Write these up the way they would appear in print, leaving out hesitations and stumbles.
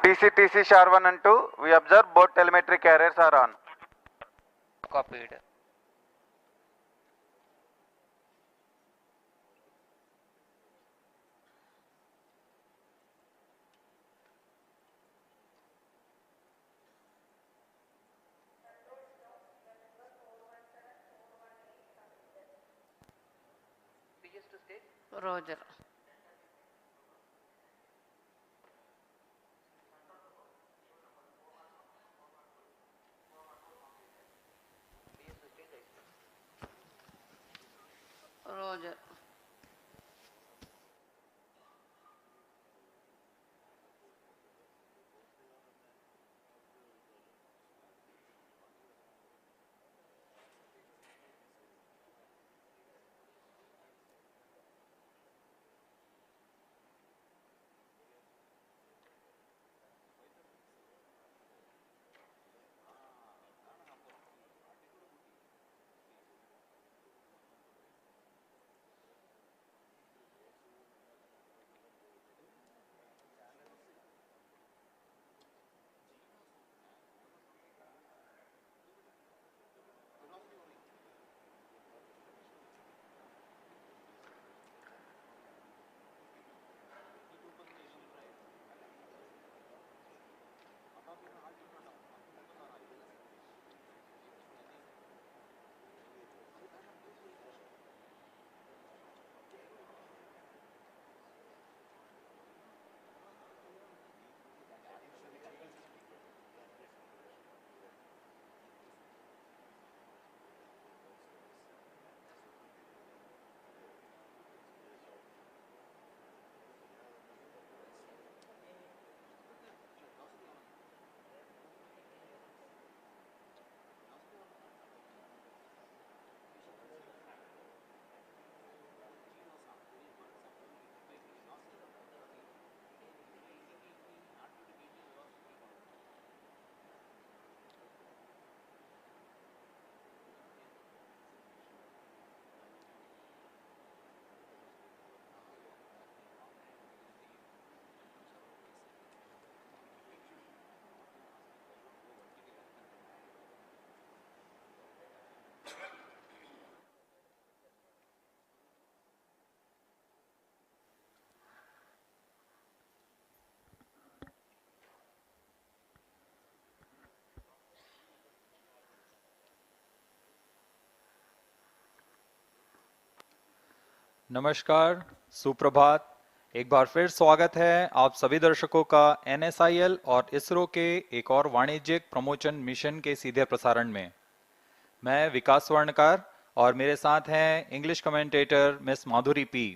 TC SHAR 1 and 2, we observe both telemetry carriers are on. Copied. Roger. Roger. नमस्कार, सुप्रभात। एक बार फिर स्वागत है आप सभी दर्शकों का NSIL और इसरो के एक और वाणिज्यिक प्रमोशन मिशन के सीधे प्रसारण में। मैं विकास स्वर्णकार और मेरे साथ हैं इंग्लिश कमेंटेटर मिस माधुरी पी।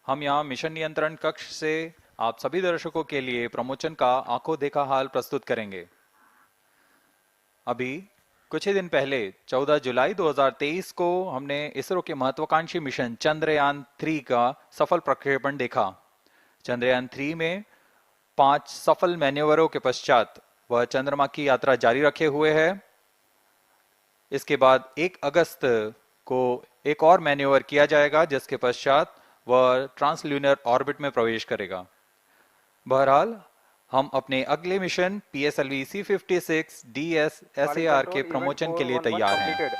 हम यहाँ मिशन नियंत्रण कक्ष से आप सभी दर्शकों के लिए प्रमोशन का आंखों देखा हाल प्रस्तुत करेंगे। अभी कुछ ही दिन पहले 14 जुलाई 2023 को हमने इसरो के महत्वाकांक्षी मिशन चंद्रयान 3 का सफल प्रक्षेपण देखा। चंद्रयान 3 में 5 सफल मैन्यूवरों के पश्चात वह चंद्रमा की यात्रा जारी रखे हुए है। इसके बाद 1 अगस्त को एक और मैन्यूवर किया जाएगा, जिसके पश्चात वह ट्रांसल्यूनर ऑर्बिट में प्रवेश करेगा। बहरहाल हम अपने अगले मिशन PSLV-C56 DS-SAR के प्रमोशन के लिए तैयार हैं।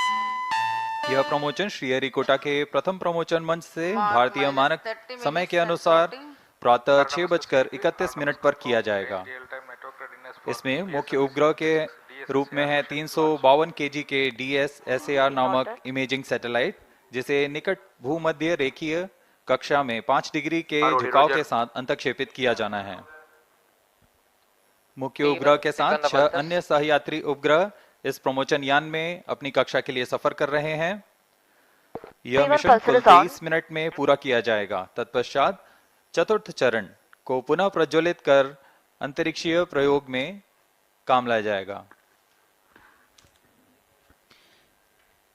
यह प्रमोशन श्रीहरिकोटा के प्रथम प्रमोशन मंच से भारतीय मानक समय के अनुसार प्रातः 6:31 पर किया जाएगा। इसमें मुख्य उपग्रह के रूप में है 352 kg के DS-SAR नामक इमेजिंग सैटेलाइट, जिसे निकट भूमध्य रेखीय कक्षा में 5 डिग्री के झुकाव के साथ अंतक्षेपित किया जाना है। मुख्य उपग्रह के साथ 6 अन्य सहयात्री उपग्रह इस प्रमोशन यान में अपनी कक्षा के लिए सफर कर रहे हैं। यह मिशन कुल 23 मिनट में पूरा किया जाएगा। तत्पश्चात चतुर्थ चरण को पुनः प्रज्वलित कर अंतरिक्षीय प्रयोग में काम लाया जाएगा।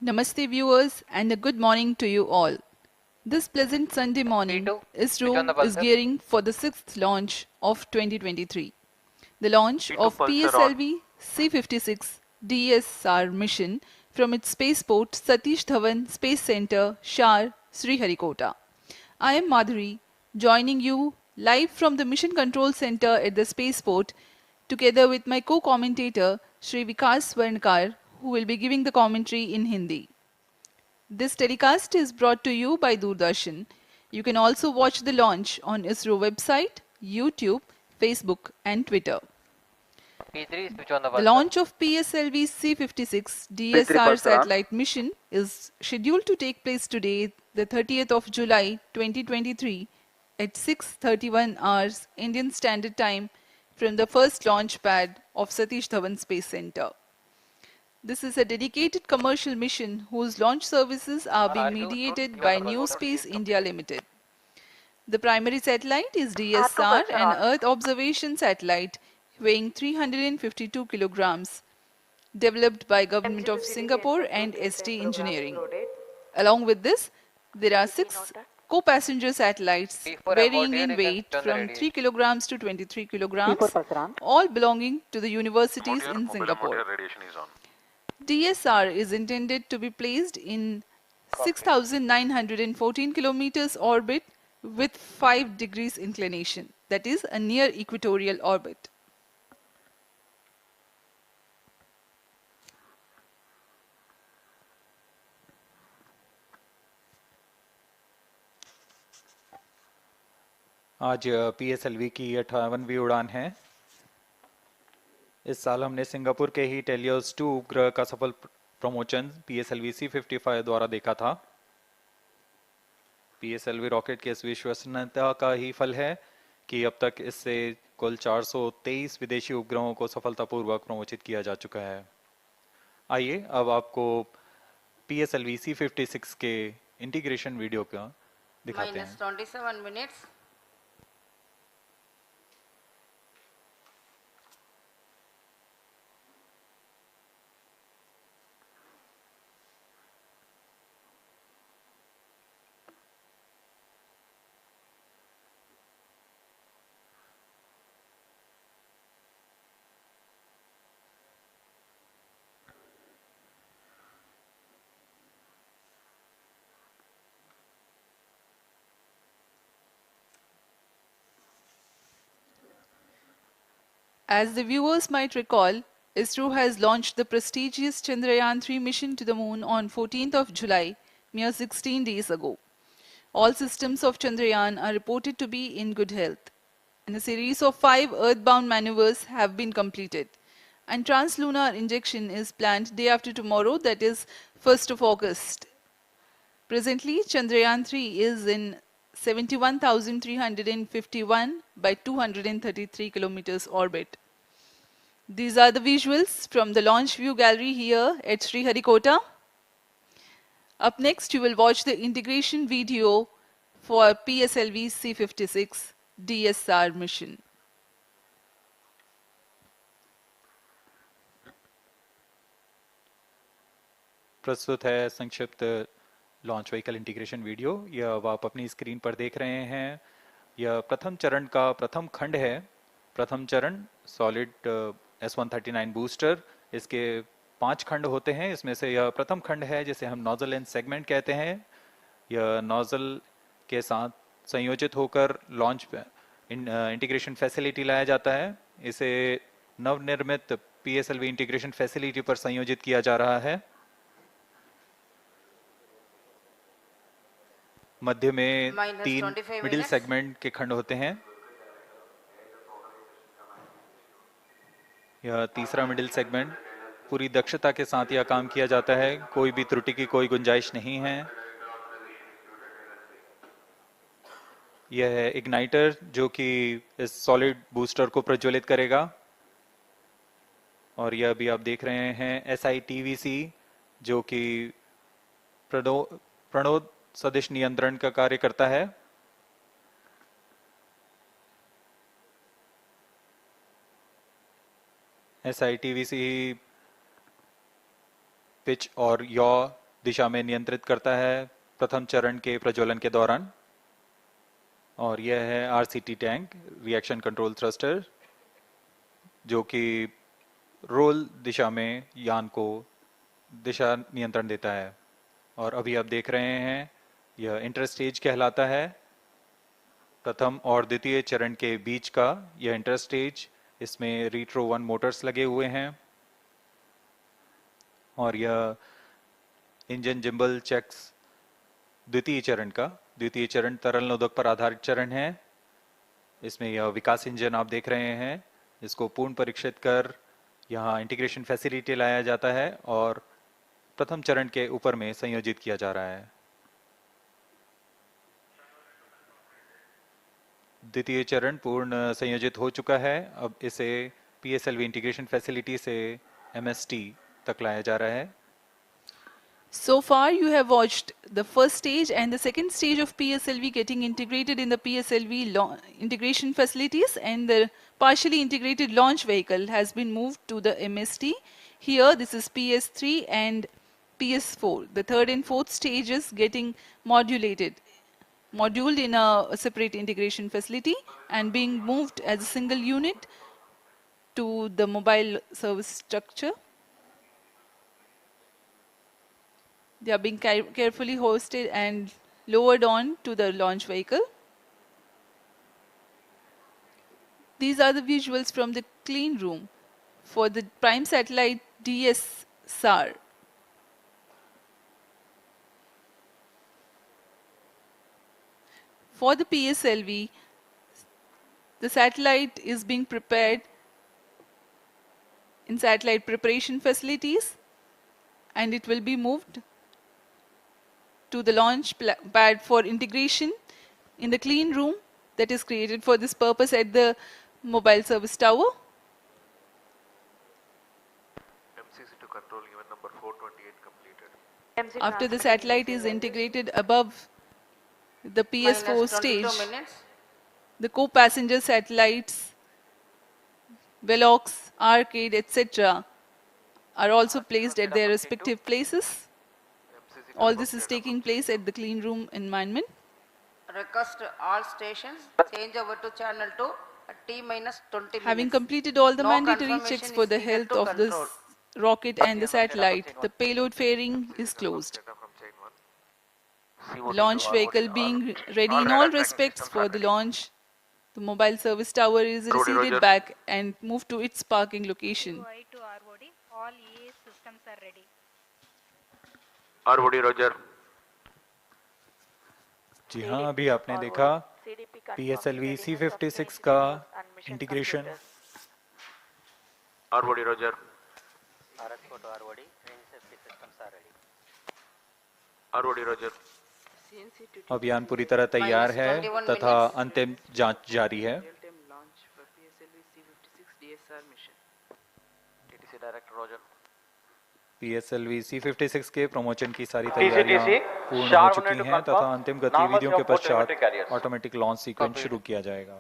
Namaste viewers and a good morning to you all. This pleasant Sunday morning, ISRO is gearing for the 6th launch of 2023. The launch of PSLV-C56 DS-SAR mission from its spaceport Satish Dhawan Space Center, SHAR, Sriharikota. I am Madhuri, joining you live from the Mission Control Center at the spaceport, together with my co-commentator Shri Vikas Swarnkar, who will be giving the commentary in Hindi. This telecast is brought to you by Doordarshan. You can also watch the launch on ISRO website, YouTube, Facebook and Twitter. P3, switch on the The bus. launch of PSLV-C56 DS-SAR satellite mission is scheduled to take place today, the 30th of July 2023 at 6:31 hours Indian Standard Time from the first launch pad of Satish Dhawan Space Center. This is a dedicated commercial mission whose launch services are being mediated by New Space India Limited. The primary satellite is DS-SAR, an Earth observation satellite weighing 352 kilograms, developed by Government of Singapore and ST Engineering. Along with this, there are 6 co-passenger satellites varying in weight from 3 kilograms to 23 kilograms, all belonging to the universities in Singapore. DSR is intended to be placed in 6,914 kilometers orbit with 5 degrees inclination, that is a near equatorial orbit. आज PSLV की 58वीं उड़ान है। इस साल हमने Singapore के ही teleost 2 उपग्रह का सफल प्रमोशन PSLV-C55 द्वारा देखा था। PSLV रॉकेट के इस विश्वसनीयता का ही फल है कि अब तक इससे कुल 423 विदेशी उपग्रहों को सफलतापूर्वक प्रमोचित किया जा चुका है। आइए अब आपको PSLV-C56 के इंटीग्रेशन वीडियो का दिखाते हैं। -27 minutes. As the viewers might recall, ISRO has launched the prestigious Chandrayaan-3 mission to the moon on 14th of July, mere 16 days ago. All systems of Chandrayaan are reported to be in good health, and a series of 5 earthbound maneuvers have been completed, and translunar injection is planned day after tomorrow, that is 1st of August. Presently, Chandrayaan-3 is in 71,351 by 233 kilometers orbit. These are the visuals from the launch view gallery here at Sriharikota. Up next, you will watch the integration video for PSLV-C56 DS-SAR mission. प्रस्तुत है संक्षिप्त launch vehicle integration video. यह अब आप अपनी screen पर देख रहे हैं। यह प्रथम चरण का प्रथम खंड है। प्रथम चरण सॉलिड S139 बूस्टर, इसके 5 खंड होते हैं। इसमें से यह प्रथम खंड है जिसे हम नोजल एंड सेगमेंट कहते हैं। यह नोजल के साथ संयोजित होकर लॉन्च इंटीग्रेशन फैसिलिटी लाया जाता है। इसे नवनिर्मित PSLV इंटीग्रेशन फैसिलिटी पर संयोजित किया जा रहा है। मध्य में 3 मिडिल सेगमेंट के खंड होते हैं। यह तीसरा मिडिल सेगमेंट पूरी दक्षता के साथ यह काम किया जाता है। कोई भी त्रुटि की कोई गुंजाइश नहीं है। यह है इग्नाइटर जो कि इस सॉलिड बूस्टर को प्रज्वलित करेगा। और यह भी आप देख रहे हैं SITVC जो कि प्रणोद सदिश नियंत्रण का कार्य करता है। SITVC पिच और यॉ दिशा में नियंत्रित करता है प्रथम चरण के प्रज्वलन के दौरान। और यह है RCT tank, reaction control thruster, जो कि रोल दिशा में यान को दिशा नियंत्रण देता है। और अभी आप देख रहे हैं यह इंटरस्टेज कहलाता है। प्रथम और द्वितीय चरण के बीच का यह इंटरस्टेज इसमें रीट्रो 1 मोटर्स लगे हुए हैं और यह इंजन जिम्बल चेक्स द्वितीय चरण तरल नोदक पर आधारित चरण है। इसमें यह विकास इंजन आप देख रहे हैं, इसको पूर्ण परीक्षित कर यहाँ इंटीग्रेशन फैसिलिटी लाया जाता है और प्रथम चरण के ऊपर में संयोजित किया जा रहा है। द्वितीय चरण पूर्ण संयोजित हो चुका है, अब इसे PSLV इंटीग्रेशन फैसिलिटी से MST तक लाया जा रहा है। So far you have watched the first stage and the second stage of PSLV getting integrated in the PSLV integration facilities, and the partially integrated launch vehicle has been moved to the MST. Here this is PS3 and PS4. The third and fourth stages getting moduled in a separate integration facility and being moved as a single unit to the mobile service structure. They are being carefully hoisted and lowered on to the launch vehicle. These are the visuals from the clean room for the prime satellite DS-SAR. For the PSLV, the satellite is being prepared in satellite preparation facilities, and it will be moved to the launch pad for integration in the clean room that is created for this purpose at the mobile service tower. MCC to control event number 428 completed. After the satellite is integrated above the PS4 stage, the co-passenger satellites, Velox, Arcade, etc. are also placed at their respective places. All this is taking place at the clean room environment. Request all stations change over to channel 2 at T-20 minutes. Having completed all the No mandatory confirmation checks is for the needed health to of this control. rocket and the satellite, the payload fairing is closed. Data from chain 1. The launch vehicle being ready in all respects for the launch, the mobile service tower is receded back and moved to its parking location. UI to ROD, all EA systems are ready. ROD Roger. जी हाँ, अभी आपने देखा PSLV C56 का integration. ROD Roger. RS4 to ROD, range safety systems are ready. ROD Roger. अभियान पूरी तरह तैयार है तथा अंतिम जांच जारी है। TTC Director Roger. PSLV C56 के प्रमोशन की सारी तैयारियां पूर्ण हो चुकी हैं तथा अंतिम गतिविधियों के पश्चात ऑटोमेटिक लॉन्च सीक्वेंस शुरू किया जाएगा।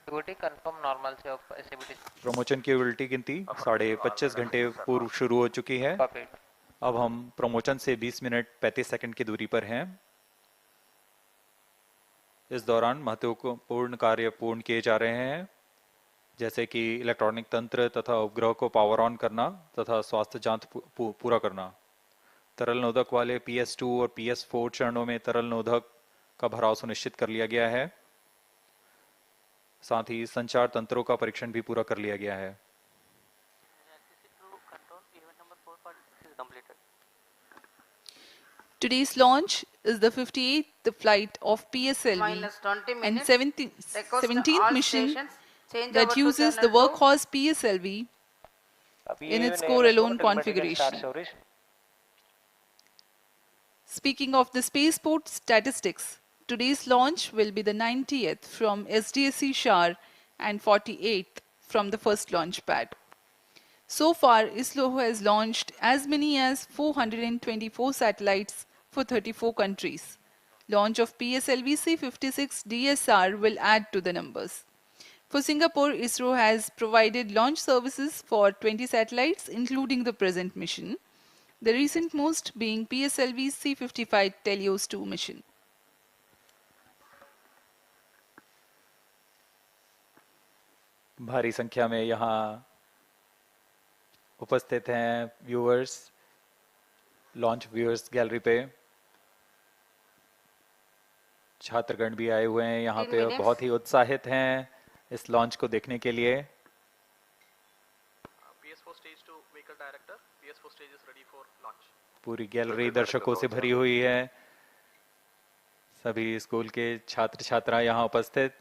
कंफर्म नॉर्मल से SABT प्रमोशन की उल्टी गिनती 25.5 घंटे पूर्व शुरू हो चुकी है। अब हम प्रमोशन से 20 मिनट 35 सेकंड की दूरी पर हैं। इस दौरान महत्वपूर्ण कार्य पूर्ण किए जा रहे हैं, जैसे कि इलेक्ट्रॉनिक तंत्र तथा उपग्रह को पावर ऑन करना तथा स्वास्थ्य जांच पूरा करना। तरल नोदक वाले PS2 और PS4 चरणों में तरल नोदक का भराव सुनिश्चित कर लिया गया है। साथ ही संचार तंत्रों का परीक्षण भी पूरा कर लिया गया है। Today's launch is the 58th flight of PSLV and 17th mission that uses the workhorse PSLV in its core-alone configuration. Speaking of the spaceport statistics, today's launch will be the 90th from SDSC SHAR and 48th from the first launch pad. So far, ISRO has launched as many as 424 satellites for 34 countries. Launch of PSLV-C56 DS-SAR will add to the numbers. For Singapore, ISRO has provided launch services for 20 satellites, including the present mission, the recent most being PSLV-C55 Telios 2 mission. भारी संख्या में यहाँ उपस्थित हैं viewers, launch viewers gallery पे छात्रगण भी आए हुए हैं यहाँ पे, बहुत ही उत्साहित हैं इस लॉन्च को देखने के लिए। PS4 stage to vehicle director. PS4 stage is ready for launch. पूरी गैलरी दर्शकों से भरी हुई है। सभी स्कूल के छात्र छात्रा यहाँ उपस्थित।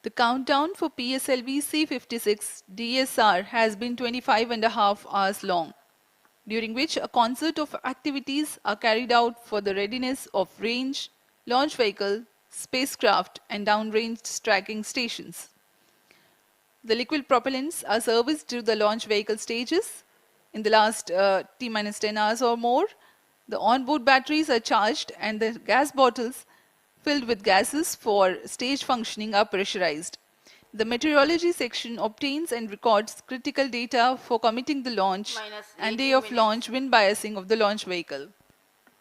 The countdown for PSLV-C56 DS-SAR has been 25.5 hours long, during which a concert of activities are carried out for the readiness of range, launch vehicle, spacecraft and downrange tracking stations. The liquid propellants are serviced to the launch vehicle stages in the last T-10 hours or more. The onboard batteries are charged and the gas bottles filled with gases for stage functioning are pressurized. The meteorology section obtains and records critical data for committing the launch Minus and day 18 of launch wind biasing of the launch vehicle.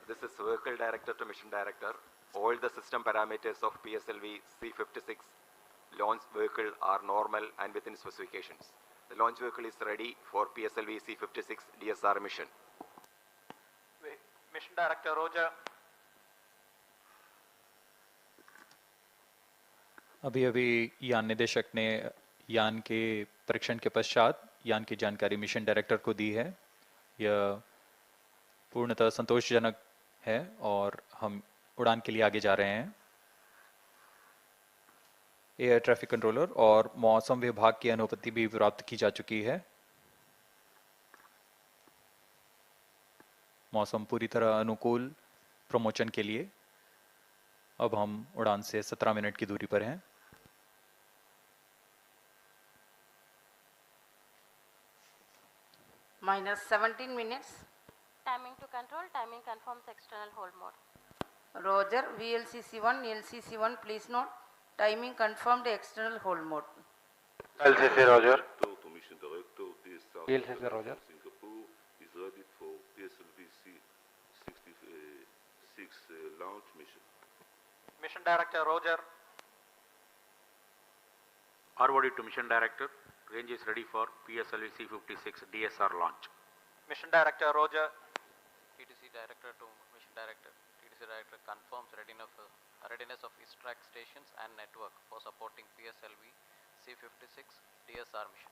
This is vehicle director to mission director. All the system parameters of PSLV-C56 launch vehicle are normal and within specifications. The launch vehicle is ready for PSLV-C56 DS-SAR mission. Mission director Roger. अभी यान निदेशक ने यान के परीक्षण के पश्चात यान की जानकारी मिशन डायरेक्टर को दी है। यह पूर्णतः संतोषजनक है और हम उड़ान के लिए आगे जा रहे हैं। एयर ट्रैफिक कंट्रोलर और मौसम विभाग की अनुमति भी प्राप्त की जा चुकी है। मौसम पूरी तरह अनुकूल प्रमोशन के लिए अब हम उड़ान से 17 मिनट की दूरी पर हैं। Minus 17 minutes. Timing to control, timing confirms external hold mode. Roger, VLCC1, LCC1, please note, timing confirmed external hold mode. LCC Roger. PSLV Roger. Singapore is ready for PSLV-C56 launch mission. Mission director Roger. ROD to mission director. Range is ready for PSLV-C56 DS-SAR launch. Mission director Roger. TTC director to mission director. TTC director confirms readiness of ISRO stations and network for supporting PSLV-C56 DS-SAR mission.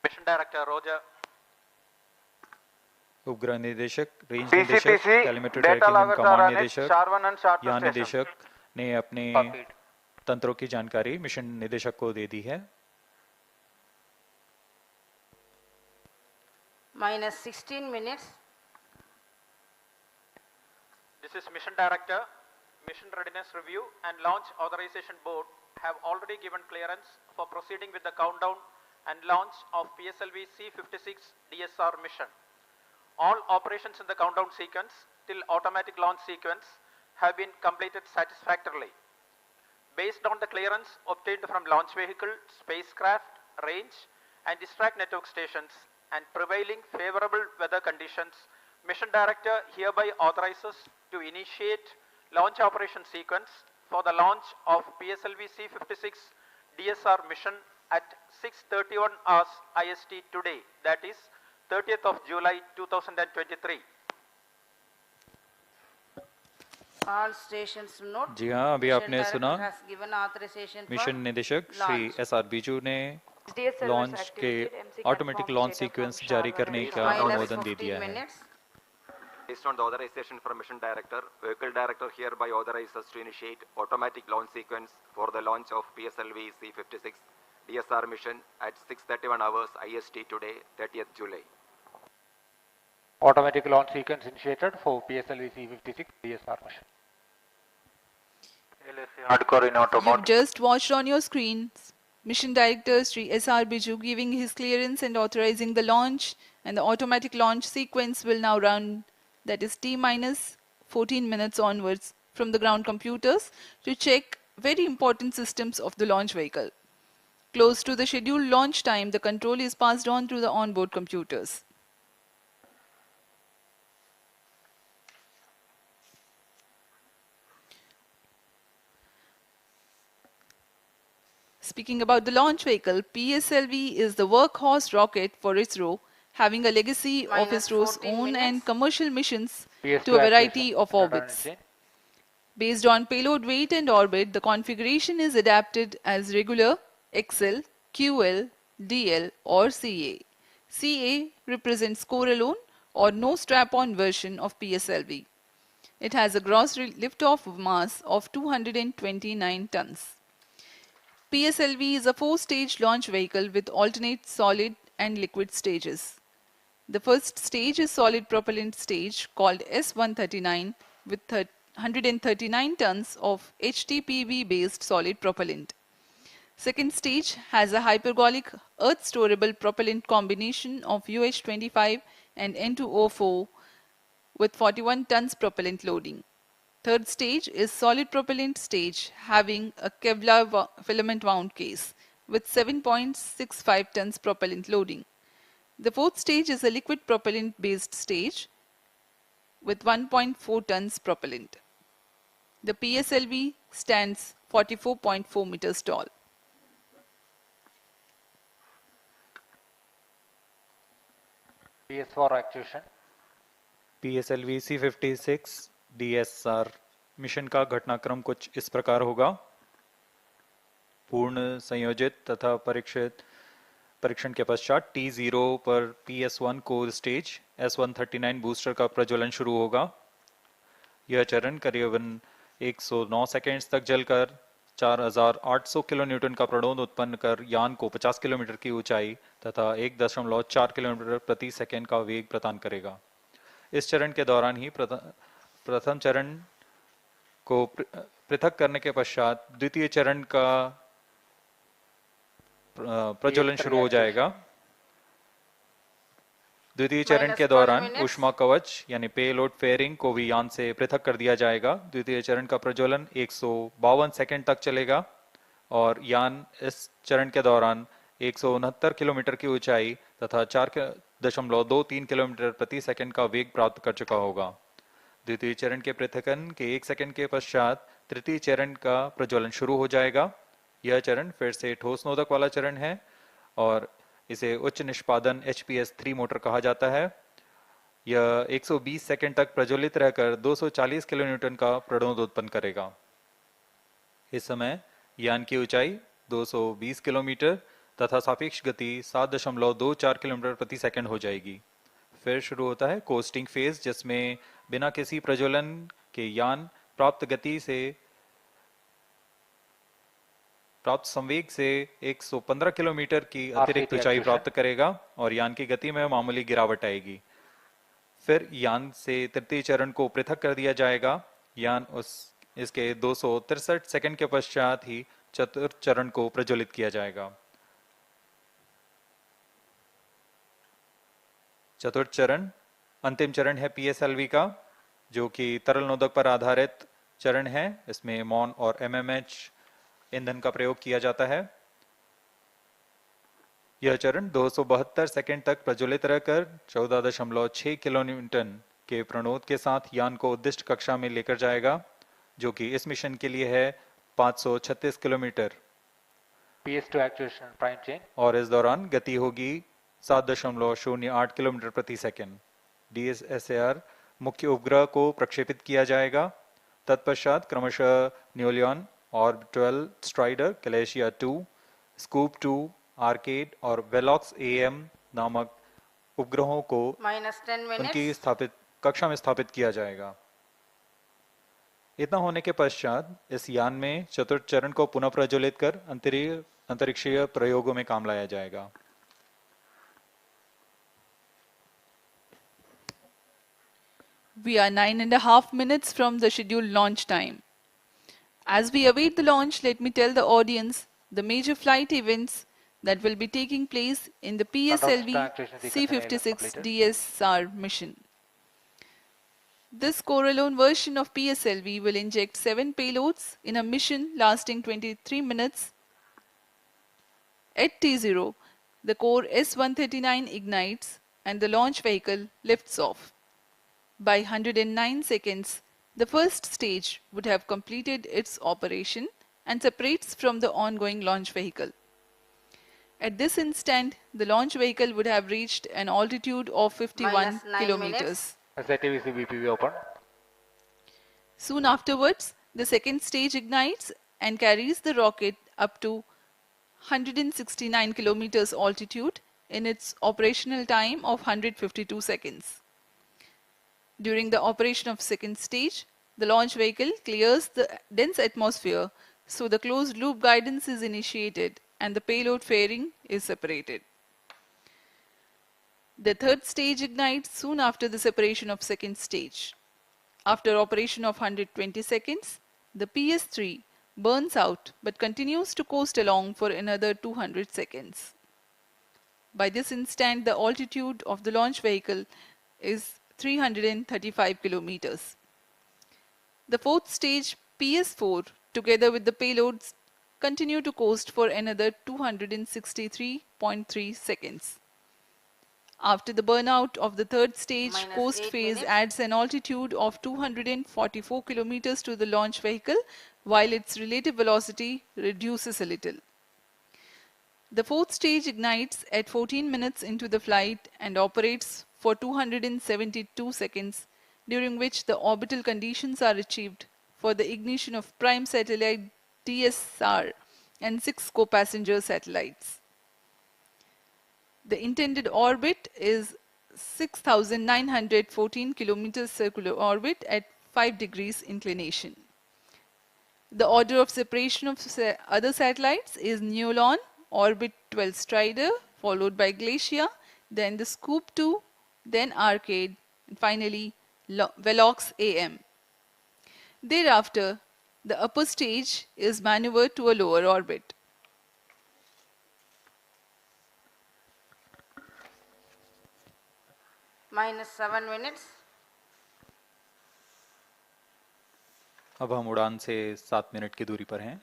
Mission director Roger. उपग्रह निदेशक, range निदेशक, CCTC telemetry data trekking लागत command SHAR निदेशक, SHAR 1 and SHAR 2 यान station. निदेशक ने अपने तंत्रों की जानकारी मिशन निदेशक को दे दी है। Minus 16 minutes. This is mission director. Mission readiness review and launch authorization board have already given clearance for proceeding with the countdown and launch of PSLV-C56 DS-SAR mission. All operations in the countdown sequence till automatic launch sequence have been completed satisfactorily. Based on the clearance obtained from launch vehicle, spacecraft, range and distract network stations and prevailing favorable weather conditions, Mission Director hereby authorizes to initiate launch operation sequence for the launch of PSLV-C56 DS-SAR mission at 6:31 hours IST today, that is 30th of July 2023. All stations note. जी हाँ, अभी Mission आपने Director सुना has given authorization for mission निदेशक Shri launch. SR Biju ने launch के automatic launch sequence जारी करने का Minus अनुमोदन दे 15 दिया है। minutes. Based on the authorization from mission director, vehicle director hereby authorizes to initiate automatic launch sequence for the launch of PSLV-C56 DS-SAR mission at 6:31 hours IST today, 30th July. Automatic launch sequence initiated for PSLV-C56 DS-SAR mission. Hardcore in auto You've mode. just watched on your screens Mission Director Sri SR Biju giving his clearance and authorizing the launch, and the automatic launch sequence will now run, that is T-14 minutes onwards from the ground computers to check very important systems of the launch vehicle. Close to the scheduled launch time, the control is passed on to the onboard computers. Speaking about the launch vehicle, PSLV is the workhorse rocket for ISRO, having a legacy of Minus ISRO's 14 own minutes. and commercial missions PS2 to a variety activation. of orbits. Based on payload weight and orbit, the configuration is adapted as regular, XL, QL, DL or CA. CA represents core alone or no strap-on version of PSLV. It has a gross liftoff mass of 229 tons. PSLV is a 4-stage launch vehicle with alternate solid and liquid stages. The first stage is solid propellant stage called S139 with 139 tons of HTPV based solid propellant. Second stage has a hypergolic earth storable propellant combination of UH25 and N2O4 with 41 tons propellant loading. Third stage is solid propellant stage having a Kevlar filament wound case with 7.65 tons propellant loading. The fourth stage is a liquid propellant based stage with 1.4 tons propellant. The PSLV stands 44.4 meters tall. PS4 actuation. PSLV-C56 DS-SAR mission का घटनाक्रम कुछ इस प्रकार होगा। पूर्ण संयोजित तथा परीक्षण के पश्चात T0 पर PS1 core stage S139 booster का प्रज्वलन शुरू होगा। यह चरण करीबन 109 सेकेंड्स तक जलकर 4800 किलोन्यूटन का प्रणोद उत्पन्न कर यान को 50 किलोमीटर की ऊंचाई तथा 1.4 किलोमीटर प्रति सेकंड का वेग प्रदान करेगा। इस चरण के दौरान ही प्रथम चरण को पृथक करने के पश्चात द्वितीय चरण का प्रज्वलन शुरू हो जाएगा। द्वितीय चरण के दौरान ऊष्मा कवच यानी पेलोड फेयरिंग को भी यान से पृथक कर दिया जाएगा। द्वितीय चरण का प्रज्वलन 152 सेकंड तक चलेगा और यान इस चरण के दौरान 169 किलोमीटर की ऊंचाई तथा 4.23 किलोमीटर प्रति सेकंड का वेग प्राप्त कर चुका होगा। द्वितीय चरण के पृथकन के 1 सेकंड के पश्चात तृतीय चरण का प्रज्वलन शुरू हो जाएगा। यह चरण फिर से ठोस नोदक वाला चरण है और इसे उच्च निष्पादन HPS-3 मोटर कहा जाता है। यह 120 सेकंड तक प्रज्वलित रहकर 240 किलोन्यूटन का प्रणोद उत्पन्न करेगा। इस समय यान की ऊंचाई 220 किलोमीटर तथा सापेक्ष गति 7.24 किलोमीटर प्रति सेकंड हो जाएगी। फिर शुरू होता है कोस्टिंग फेज, जिसमें बिना किसी प्रज्वलन के यान प्राप्त संवेग से 115 किलोमीटर की अतिरिक्त ऊंचाई प्राप्त करेगा और यान की गति में मामूली गिरावट आएगी। फिर यान से तृतीय चरण को पृथक कर दिया जाएगा। यान इसके 263 सेकंड के पश्चात ही चतुर्थ चरण को प्रज्वलित किया जाएगा। चतुर्थ चरण अंतिम चरण है PSLV का, जो कि तरल नोदक पर आधारित चरण है। इसमें MON और MMH ईंधन का प्रयोग किया जाता है। यह चरण 272 सेकंड तक प्रज्वलित रहकर 14.6 किलोन्यूटन के प्रणोद के साथ यान को उद्दिष्ट कक्षा में लेकर जाएगा, जो कि इस मिशन के लिए है 536 kilometre. PS2 actuation prime chain. और इस दौरान गति होगी 7.08 किलोमीटर प्रति सेकंड। DS-SAR मुख्य उपग्रह को प्रक्षेपित किया जाएगा। तत्पश्चात क्रमशः न्यूलियन, ऑर्बिटल स्ट्राइडर, कैलेशिया 2, स्कूप 2, आर्केड और वेलॉक्स AM नामक उपग्रहों को उनकी कक्षा में स्थापित किया जाएगा। इतना होने के पश्चात इस यान में चतुर्थ चरण को पुनः प्रज्वलित कर अंतरिक्षीय प्रयोगों में काम लाया जाएगा। We are 9.5 minutes from the scheduled launch time. As we await the launch, let me tell the audience the major flight events that will be taking place in the PSLV-C56 DS-SAR mission. This core-alone version of PSLV will inject 7 payloads in a mission lasting 23 minutes. At T0, the core S139 ignites and the launch vehicle lifts off. By 109 seconds, the first stage would have completed its operation and separates from the ongoing launch vehicle. At this instant, the launch vehicle would have reached an altitude of 51 kilometers. SATVC BPV open. Soon afterwards, The second stage ignites and carries the rocket up to 169 kilometers altitude in its operational time of 152 seconds. During the operation of second stage, the launch vehicle clears the dense atmosphere, so the closed loop guidance is initiated and the payload fairing is separated. The third stage ignites soon after the separation of second stage. After operation of 120 seconds, the PS-3 burns out but continues to coast along for another 200 seconds. By this instant, the altitude of the launch vehicle is 335 kilometers. The fourth stage PS-4 together with the payloads continue to coast for another 263.3 seconds. After the burnout of the third stage, coast phase adds an altitude of 244 kilometers to the launch vehicle, while its relative velocity reduces a little. The fourth stage ignites at 14 minutes into the flight and operates for 272 seconds, during which the orbital conditions are achieved for the ignition of prime satellite DS-SAR and 6 co-passenger satellites. The intended orbit is 6,914 kilometers circular orbit at 5 degrees inclination. The order of separation of other satellites is Neolon, orbit 12 Strider, followed by Glacia, then the Scoop 2, then Arcade, and finally Velox AM. Thereafter, the upper stage is maneuvered to a lower orbit. -7 minutes. अब हम उड़ान से 7 minute की दूरी पर हैं।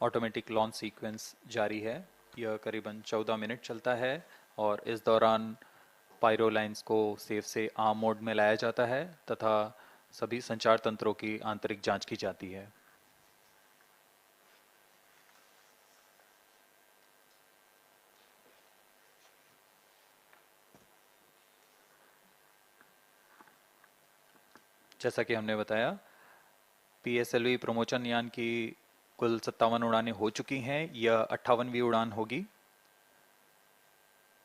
Automatic launch sequence जारी है। यह करीबन 14 मिनट चलता है और इस दौरान पायरो लाइंस को सेफ से आर्म मोड में लाया जाता है तथा सभी संचार तंत्रों की आंतरिक जांच की जाती है। जैसा कि हमने बताया, PSLV प्रमोचन यान की कुल 57 उड़ानें हो चुकी हैं। यह 58वीं उड़ान होगी।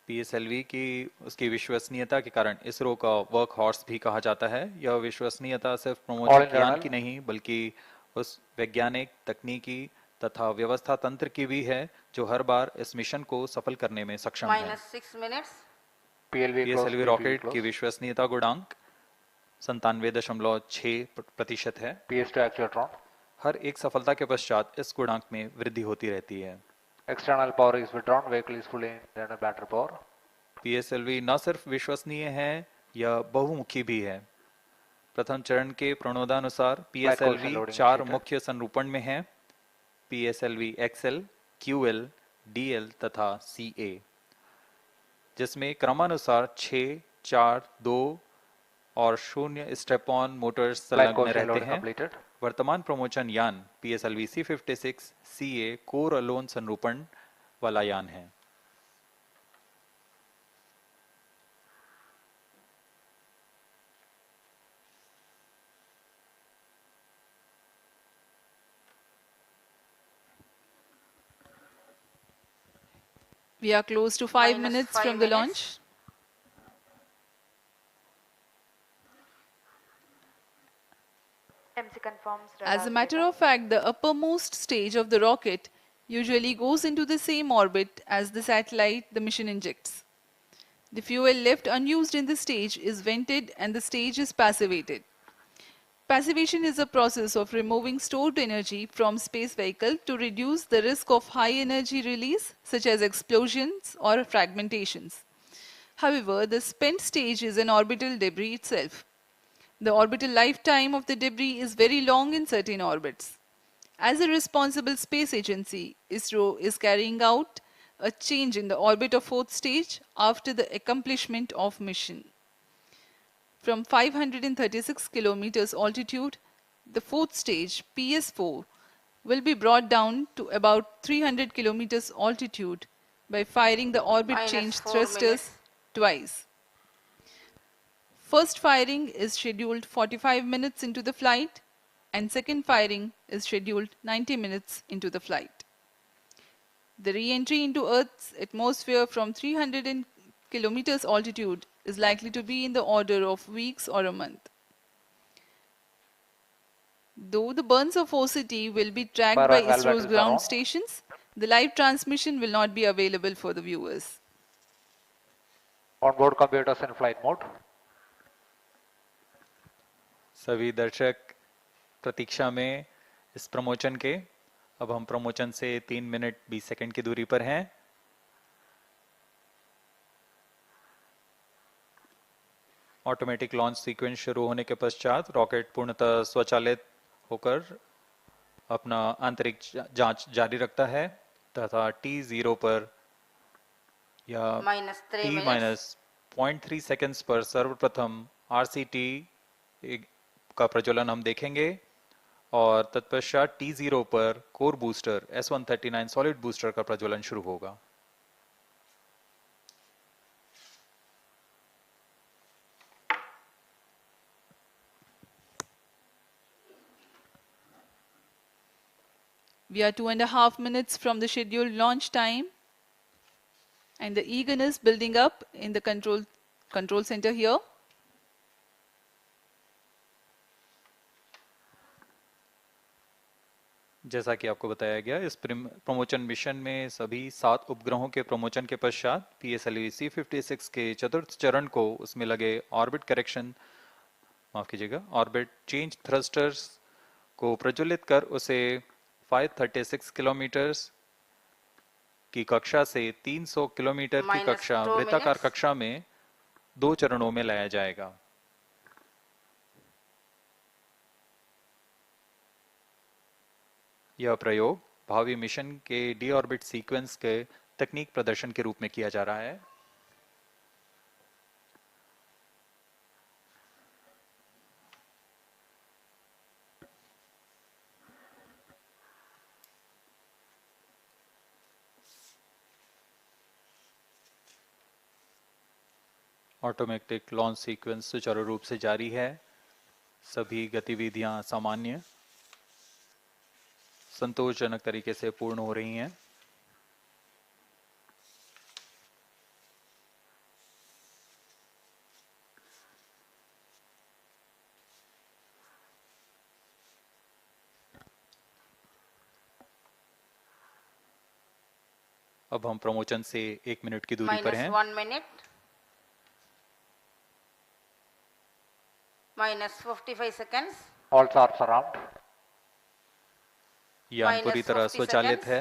PSLV की उसकी विश्वसनीयता के कारण इसरो का वर्क हॉर्स भी कहा जाता है। यह विश्वसनीयता सिर्फ प्रमोचन यान की नहीं बल्कि उस वैज्ञानिक, तकनीकी तथा व्यवस्था तंत्र की भी है जो हर बार इस मिशन को सफल करने में सक्षम है। -6 minutes. PSLV रॉकेट की विश्वसनीयता गुणांक 97.6% है। PS2 actuatron. हर एक सफलता के पश्चात इस गुणांक में वृद्धि होती रहती है। External power is withdrawn. Vehicle is fully internal battery power. PSLV न सिर्फ विश्वसनीय है, यह बहुमुखी भी है। प्रथम चरण के प्रणोदानुसार PSLV 4 मुख्य संरूपण में है: PSLV XL, QL, DL तथा CA, जिसमें क्रमानुसार 6, 4, 2 और 0 स्टेप ऑन मोटर्स संलग्न रहते हैं। वर्तमान प्रमोचन यान PSLV-C56 CA कोर अलोन संरूपण वाला यान है। We are close to 5 minutes from the launch. MC confirms. As a matter of fact, the uppermost stage of the rocket usually goes into the same orbit as the satellite the mission injects. The fuel left unused in the stage is vented and the stage is passivated. Passivation is a process of removing stored energy from space vehicle to reduce the risk of high energy release such as explosions or fragmentations. However, the spent stage is an orbital debris itself. The orbital lifetime of the debris is very long in certain orbits. As a responsible space agency, ISRO is carrying out a change in the orbit of fourth stage after the accomplishment of mission. From 536 kilometers altitude, the fourth stage, PS4, will be brought down to about 300 kilometers altitude by firing the orbit change thrusters twice. First firing is scheduled 45 minutes into the flight and second firing is scheduled 90 minutes into the flight. The re-entry into Earth's atmosphere from 300 kilometers altitude is likely to be in the order of weeks or a month. Though the burns of OCT will be tracked by ISRO's ground stations, the live transmission will not be available for the viewers. On-board computers in flight mode. सभी दर्शक प्रतीक्षा में इस promotion के। अब हम promotion से 3 minute 20 second की दूरी पर हैं। ऑटोमेटिक लॉन्च सीक्वेंस शुरू होने के पश्चात रॉकेट पूर्णतः स्वचालित होकर अपना आंतरिक जांच जारी रखता है तथा T0 पर या T-0.3 सेकंड्स पर सर्वप्रथम RCT का प्रज्वलन हम देखेंगे और तत्पश्चात T0 पर core booster S139 solid booster का प्रज्वलन शुरू होगा। We are 2.5 minutes from the scheduled launch time and the eagerness building up in the control center here. जैसा कि आपको बताया गया, इस प्रमोशन मिशन में सभी 7 उपग्रहों के प्रमोशन के पश्चात PSLV-C56 के चतुर्थ चरण को उसमें लगे orbit correction orbit change thrusters को प्रज्वलित कर उसे 536 किलोमीटर की कक्षा से 300 किलोमीटर की कक्षा वृत्ताकार कक्षा में 2 चरणों में लाया जाएगा। यह प्रयोग भावी मिशन के डी ऑर्बिट सीक्वेंस के तकनीक प्रदर्शन के रूप में किया जा रहा है। ऑटोमेटिक लॉन्च सीक्वेंस सुचारू रूप से जारी है। सभी गतिविधियां सामान्य संतोषजनक तरीके से पूर्ण हो रही हैं। अब हम प्रमोशन से 1 मिनट की दूरी पर हैं। -1 minute, -55 seconds. All SHARs armed. यान पूरी तरह स्वचालित है।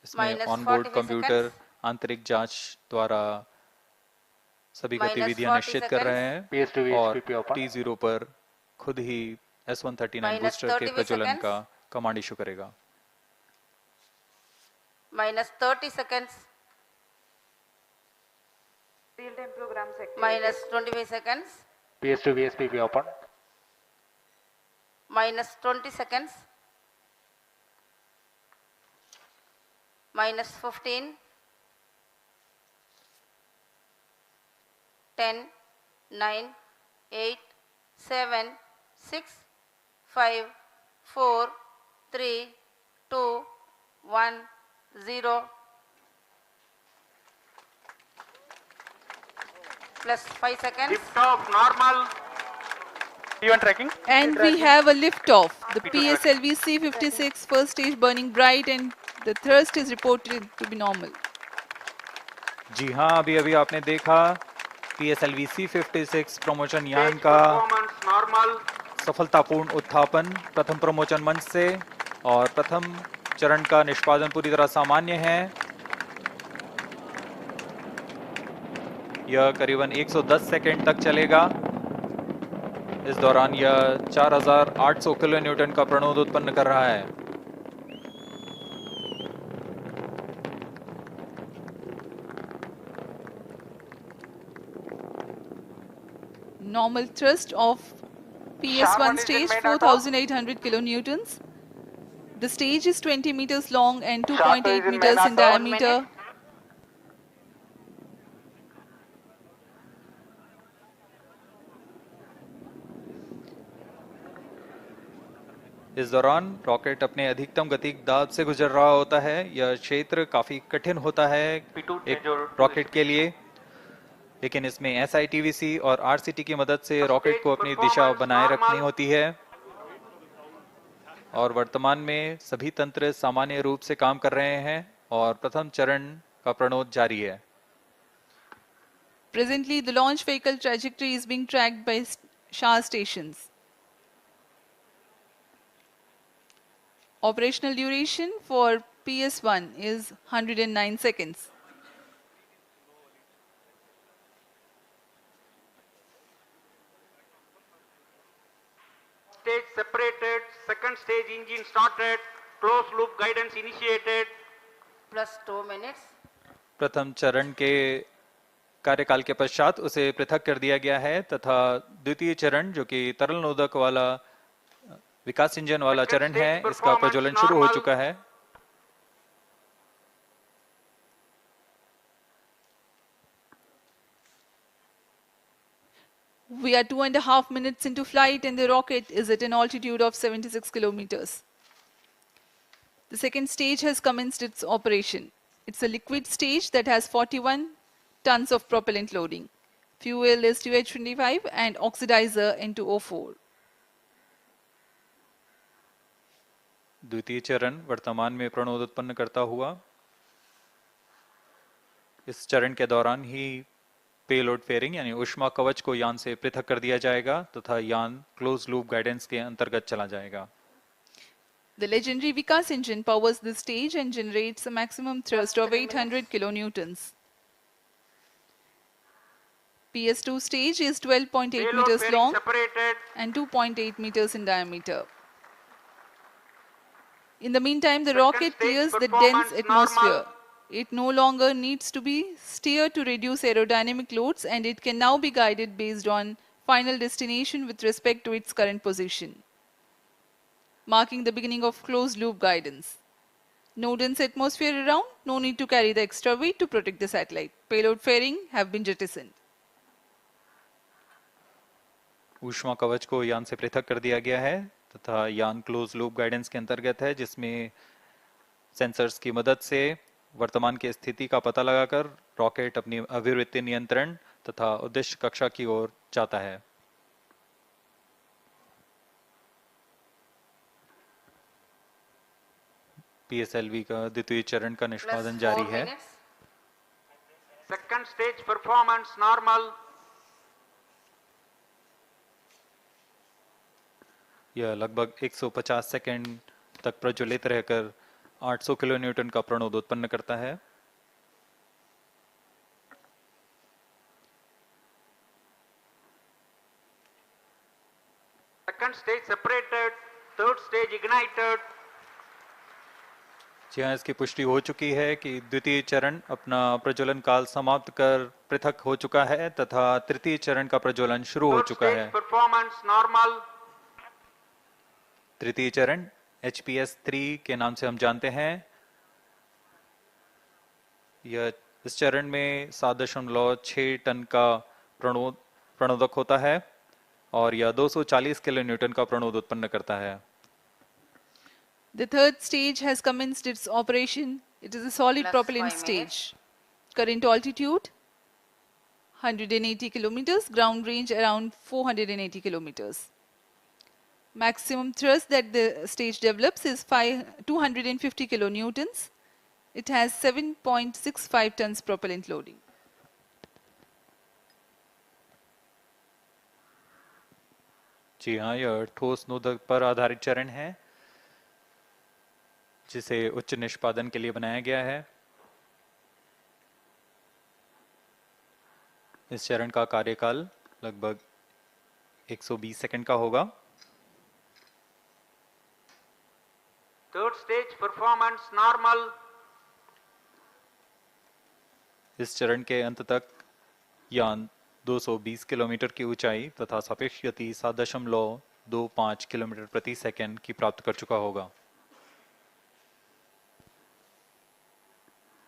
इसमें ऑनबोर्ड कंप्यूटर आंतरिक जांच द्वारा सभी गतिविधियां निश्चित कर रहे हैं और T0 पर खुद ही S139 बूस्टर के प्रज्वलन का कमांड इशू करेगा। -30 seconds. Real time program sector. -25 seconds. PS2 VSPP open. -20 seconds. -15. 10, 9, 8, 7, 6, 5, 4, 3, 2, 1, 0. Plus 5 seconds. Lift off normal. Event tracking. And we have a lift off. The PSLV-C56 first stage burning bright and the thrust is reported to be normal. जी हाँ, अभी अभी आपने देखा PSLV-C56 promotion यान का सफलतापूर्ण उत्थापन प्रथम promotion मंच से और प्रथम चरण का निष्पादन पूरी तरह सामान्य है। यह करीबन 110 सेकंड तक चलेगा। इस दौरान यह 4800 किलो न्यूटन का प्रणोद उत्पन्न कर रहा है। Normal thrust of PS1 stage 4800 kilonewtons. The stage is 20 meters long and 2.8 meters in diameter. इस दौरान रॉकेट अपने अधिकतम गतिक दाब से गुजर रहा होता है। यह क्षेत्र काफी कठिन होता है एक रॉकेट के लिए, लेकिन इसमें SITVC और RCT की मदद से रॉकेट को अपनी दिशा बनाए रखनी होती है और वर्तमान में सभी तंत्र सामान्य रूप से काम कर रहे हैं और प्रथम चरण का प्रणोद जारी है। Presently, the launch vehicle trajectory is being tracked by SHAR stations. Operational duration for PS1 is 109 seconds. Stage separated, second stage engine started, closed loop guidance initiated. Plus 2 minutes. प्रथम चरण के कार्यकाल के पश्चात उसे पृथक कर दिया गया है तथा द्वितीय चरण जो कि तरल नोदक वाला विकास इंजन वाला चरण है, इसका प्रज्वलन शुरू हो चुका है। We are 2.5 minutes into flight and the rocket is at an altitude of 76 kilometers. The second stage has commenced its operation. It's a liquid stage that has 41 tons of propellant loading. Fuel is 2H25 and oxidizer N2O4. द्वितीय चरण वर्तमान में प्रणोद उत्पन्न करता हुआ। इस चरण के दौरान ही पेलोड फेयरिंग यानी ऊष्मा कवच को यान से पृथक कर दिया जाएगा तथा यान क्लोज लूप गाइडेंस के अंतर्गत चला जाएगा। The legendary Vikas engine powers this stage and generates a maximum thrust of 800 kilonewtons. PS2 stage is 12.8 meters long and 2.8 meters in diameter. In the meantime, the rocket clears the dense atmosphere. It no longer needs to be steered to reduce aerodynamic loads and it can now be guided based on final destination with respect to its current position, marking the beginning of closed loop guidance. No dense atmosphere around, no need to carry the extra weight to protect the satellite. Payload fairing have been jettisoned. ऊष्मा कवच को यान से पृथक कर दिया गया है तथा यान क्लोज लूप गाइडेंस के अंतर्गत है, जिसमें सेंसर्स की मदद से वर्तमान की स्थिति का पता लगाकर रॉकेट अपनी अभिवृत्ति नियंत्रण तथा उद्देश्य कक्षा की ओर जाता है। PSLV का द्वितीय चरण का निष्पादन जारी है। Second stage performance normal. यह लगभग 150 सेकंड तक प्रज्वलित रहकर 800 किलोन्यूटन का प्रणोद उत्पन्न करता है। Second stage separated, third stage ignited. जी हाँ, इसकी पुष्टि हो चुकी है कि द्वितीय चरण अपना प्रज्वलन काल समाप्त कर पृथक हो चुका है तथा तृतीय चरण का प्रज्वलन शुरू हो चुका है। Performance normal. तृतीय चरण HPS-3 के नाम से हम जानते हैं। यह इस चरण में 7.6 टन का प्रणोदक होता है और यह 240 किलोन्यूटन का प्रणोद उत्पन्न करता है। The third stage has commenced its operation. It is a solid propellant stage. Current altitude 180 kilometers, ground range around 480 kilometers. Maximum thrust that the stage develops is 250 kilonewtons. It has 7.65 tons propellant loading. जी हाँ, यह ठोस नोदक पर आधारित चरण है जिसे उच्च निष्पादन के लिए बनाया गया है। इस चरण का कार्यकाल लगभग 120 सेकंड का होगा। Third stage performance normal. इस चरण के अंत तक यान 220 किलोमीटर की ऊंचाई तथा सापेक्ष गति 7.25 किलोमीटर प्रति सेकंड की प्राप्त कर चुका होगा।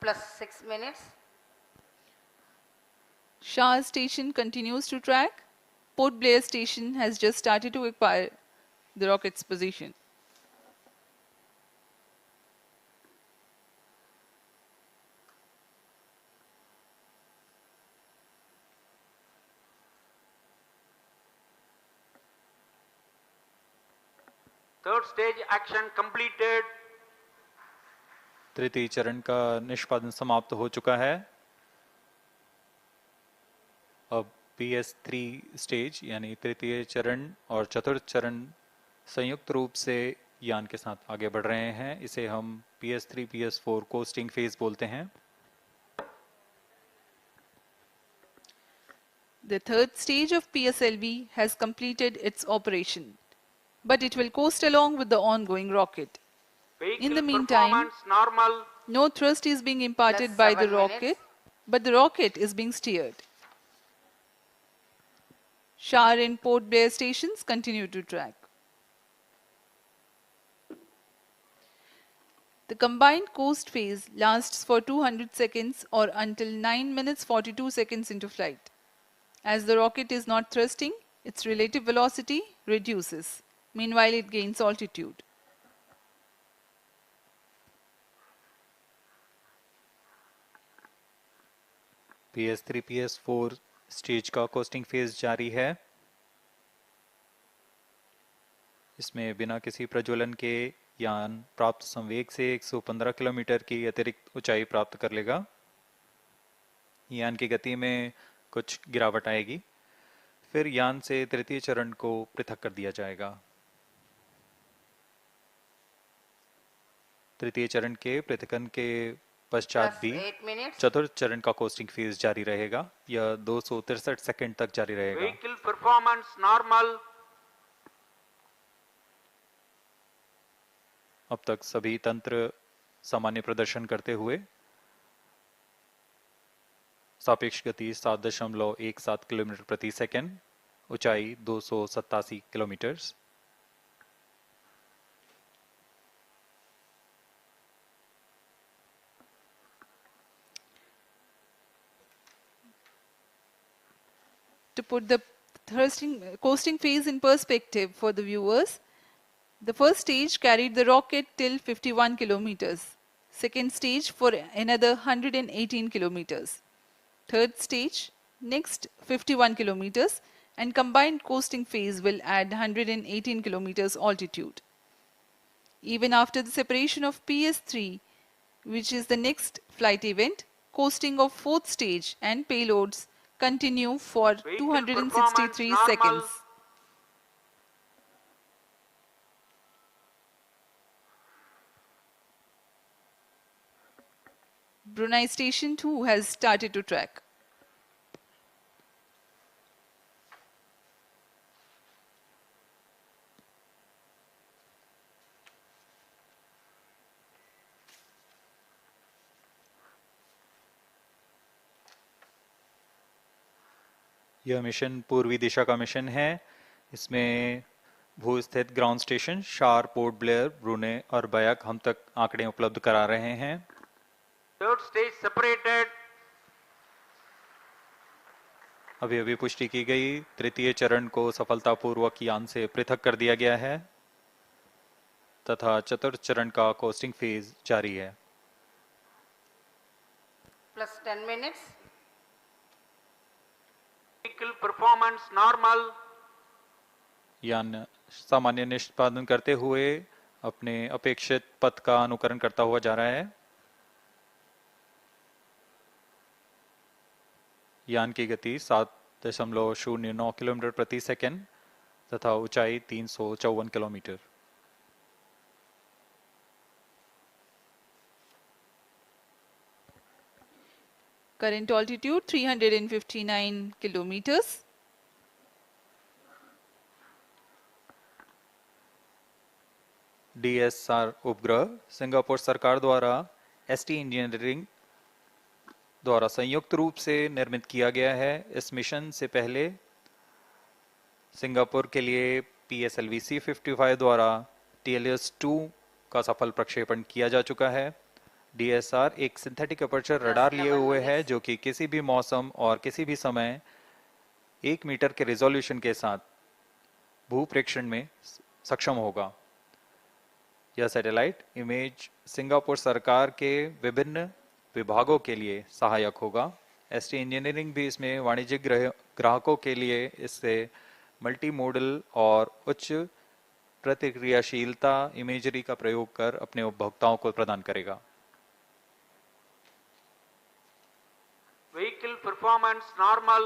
Plus 6 minutes. SHAR station continues to track. Port Blair station has just started to acquire the rocket's position. Third stage action completed. तृतीय चरण का निष्पादन समाप्त हो चुका है। अब PS3 स्टेज यानी तृतीय चरण और चतुर्थ चरण संयुक्त रूप से यान के साथ आगे बढ़ रहे हैं। इसे हम PS3 PS4 कोस्टिंग फेज बोलते हैं। The third stage of PSLV has completed its operation, but it will coast along with the ongoing rocket. In the meantime, normal. No thrust is being imparted by the rocket, but the rocket is being steered. SHAR and Port Blair stations continue to track. The combined coast phase lasts for 200 seconds or until 9 minutes 42 seconds into flight. As the rocket is not thrusting, its relative velocity reduces. Meanwhile, it gains altitude. PS3 PS4 stage का costing phase जारी है। इसमें बिना किसी प्रज्वलन के यान प्राप्त संवेग से 115 किलोमीटर की अतिरिक्त ऊंचाई प्राप्त कर लेगा। यान की गति में कुछ गिरावट आएगी, फिर यान से तृतीय चरण को पृथक कर दिया जाएगा। तृतीय चरण के पृथकन के पश्चात भी चतुर्थ चरण का कोस्टिंग फेज जारी रहेगा। यह 263 सेकंड तक जारी रहेगा। Vehicle performance normal. अब तक सभी तंत्र सामान्य प्रदर्शन करते हुए सापेक्ष गति 7.17 किलोमीटर प्रति सेकंड, ऊंचाई 287 kilometre. To put the coasting phase in perspective for the viewers, the first stage carried the rocket till 51 kilometers. Second stage for another 118 kilometers. Third stage, next 51 kilometers, and combined coasting phase will add 118 kilometers altitude. Even after the separation of PS3, which is the next flight event, coasting of fourth stage and payloads continue for 263 seconds. Brunei Station 2 has started to track. यह mission पूर्वी दिशा का mission है। इसमें भू स्थित ground station शार, port Blair, ब्रूने और बयाक हम तक आंकड़े उपलब्ध करा रहे हैं। Third stage separated. अभी अभी पुष्टि की गई, तृतीय चरण को सफलतापूर्वक यान से पृथक कर दिया गया है तथा चतुर्थ चरण का कोस्टिंग फेज जारी है। Plus 10 minutes. Vehicle performance normal. यान सामान्य निष्पादन करते हुए अपने अपेक्षित पथ का अनुकरण करता हुआ जा रहा है। यान की गति 7.09 किलोमीटर प्रति सेकंड तथा ऊंचाई 354 kilometre. Current altitude 359 kilometers. DS-SAR उपग्रह सिंगापुर सरकार द्वारा ST इंजीनियरिंग द्वारा संयुक्त रूप से निर्मित किया गया है। इस मिशन से पहले सिंगापुर के लिए PSLV-C55 द्वारा TLS-2 का सफल प्रक्षेपण किया जा चुका है। DS-SAR एक सिंथेटिक अपर्चर रडार लिए हुए है जो कि किसी भी मौसम और किसी भी समय 1 मीटर के रिजोल्यूशन के साथ भूप्रेक्षण में सक्षम होगा। यह सैटेलाइट इमेज सिंगापुर सरकार के विभिन्न विभागों के लिए सहायक होगा। ST इंजीनियरिंग भी इसमें वाणिज्यिक ग्राहकों के लिए इससे मल्टी मॉडल और उच्च प्रतिक्रियाशीलता इमेजरी का प्रयोग कर अपने उपभोक्ताओं को प्रदान करेगा। Vehicle performance normal.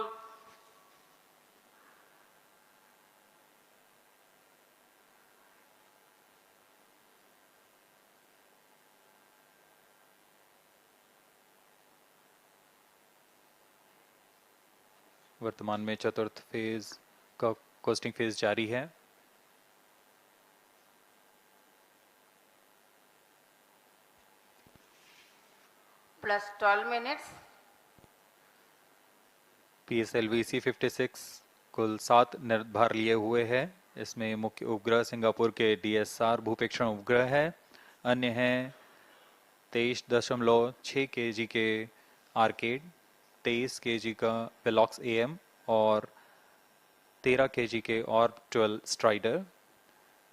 वर्तमान में चतुर्थ फेज का कोस्टिंग फेज जारी है। Plus 12 minutes. PSLV C56 कुल 7 निर्धार लिए हुए है। इसमें मुख्य उपग्रह सिंगापुर के DS-SAR भूपेक्षण उपग्रह है। अन्य हैं 23.6 kg के आर्केड, 23 kg का वेलॉक्स AM और 13 kg के ऑर्बिटल स्ट्राइडर।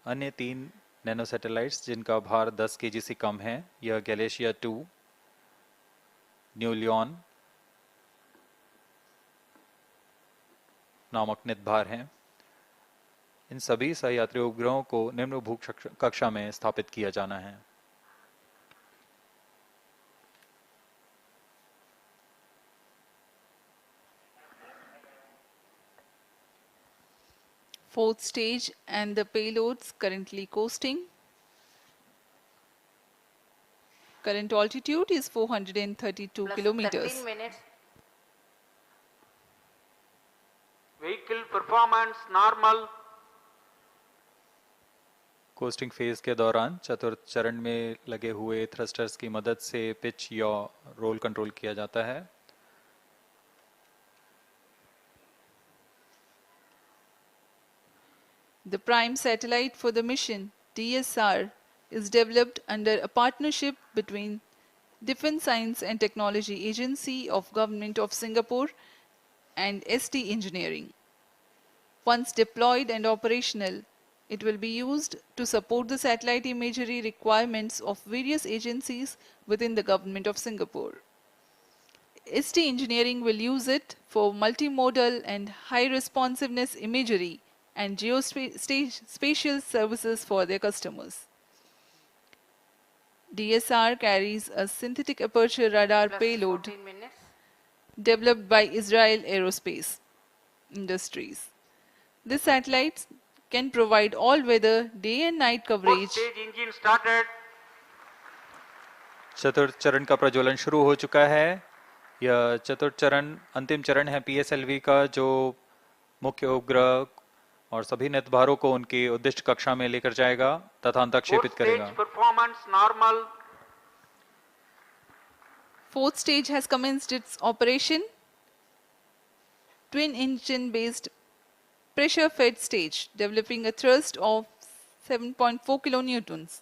अन्य 3 नैनो सैटेलाइट्स जिनका भार 10 kg से कम है, यह गैलेशिया 2, न्यू लियोन नामक नितभार हैं। इन सभी सहयात्री उपग्रहों को निम्न भू कक्षा में स्थापित किया जाना है। Fourth stage and the payloads currently coasting. Current altitude is 432 Plus kilometers. 13 minutes. Vehicle performance normal. Costing phase के दौरान चतुर्थ चरण में लगे हुए थ्रस्टर्स की मदद से पिच या रोल कंट्रोल किया जाता है। The prime satellite for the mission, DS-SAR, is developed under a partnership between Defence Science and Technology Agency of Government of Singapore and ST Engineering. Once deployed and operational, it will be used to support the satellite imagery requirements of various agencies within the Government of Singapore. ST Engineering will use it for multimodal and high responsiveness imagery and geospatial services for their customers. DS-SAR carries a synthetic aperture radar Plus payload 14 minutes. developed by Israel Aerospace Industries. This satellite can provide all-weather day and night Fourth coverage. stage engine started. चतुर्थ चरण का प्रज्वलन शुरू हो चुका है। यह चतुर्थ चरण अंतिम चरण है PSLV का, जो मुख्य उपग्रह और सभी नितभारों को उनकी उद्दिष्ट कक्षा में लेकर जाएगा तथा अंतक्षेपित करेगा। Performance normal. Fourth stage has commenced its operation. Twin engine based pressure fed stage developing a thrust of 7.4 kilonewtons.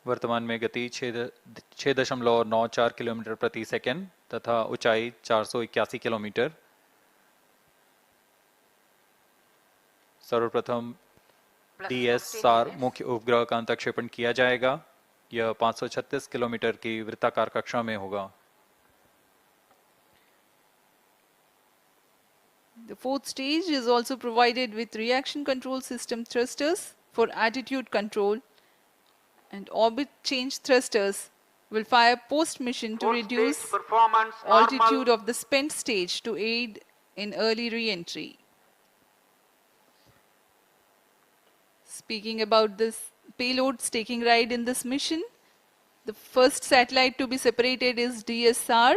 वर्तमान में गति 6.94 किलोमीटर प्रति सेकंड तथा ऊंचाई 481 किलोमीटर। सर्वप्रथम DS-SAR मुख्य उपग्रह का अंतक्षेपण किया जाएगा। यह 536 किलोमीटर की वृत्ताकार कक्षा में होगा। The fourth stage is also provided with reaction control system thrusters for attitude control, and orbit change thrusters will fire post-mission to reduce altitude of the spent stage to aid in early re-entry. Speaking about this payloads taking ride in this mission, the first satellite to be separated is DS-SAR.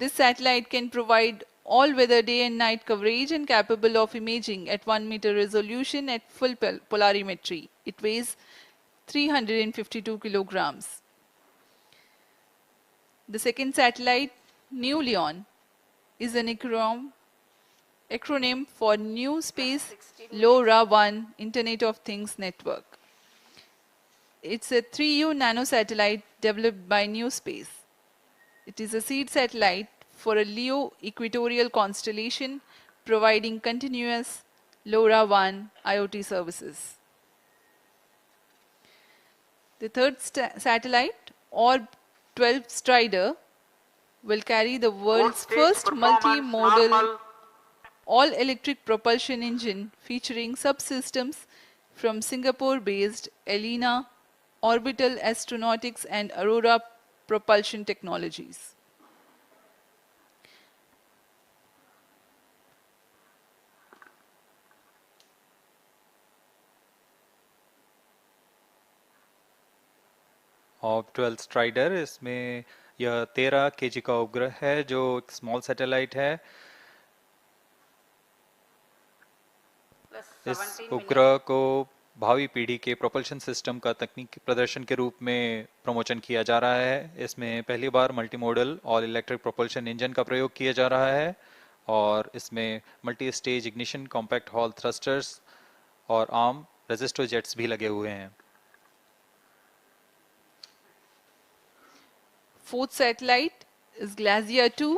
This satellite can provide all-weather day and night coverage and capable of imaging at 1 meter resolution at full polarimetry. It weighs 352 kilograms. The second satellite, New Leon, is an acronym for New Space LoRaWAN Internet of Things Network. It's a 3U nanosatellite developed by New Space. It is a seed satellite for a LEO equatorial constellation providing continuous LoRaWAN IoT services. The third satellite, Orb 12 Strider will carry the world's first multi-modal all-electric propulsion engine featuring subsystems from Singapore-based ELINA Orbital Astronautics and Aurora Propulsion Technologies. Of 12 strider, इसमें यह 13 kg का उपग्रह है जो एक small satellite है। इस उपग्रह को भावी पीढ़ी के प्रोपल्शन सिस्टम का तकनीकी प्रदर्शन के रूप में प्रमोशन किया जा रहा है। इसमें पहली बार multi model all electric propulsion engine का प्रयोग किया जा रहा है और इसमें multi stage ignition, compact hall thrusters और आर्म रेजिस्टर जेट्स भी लगे हुए हैं। Fourth satellite is Glacier 2,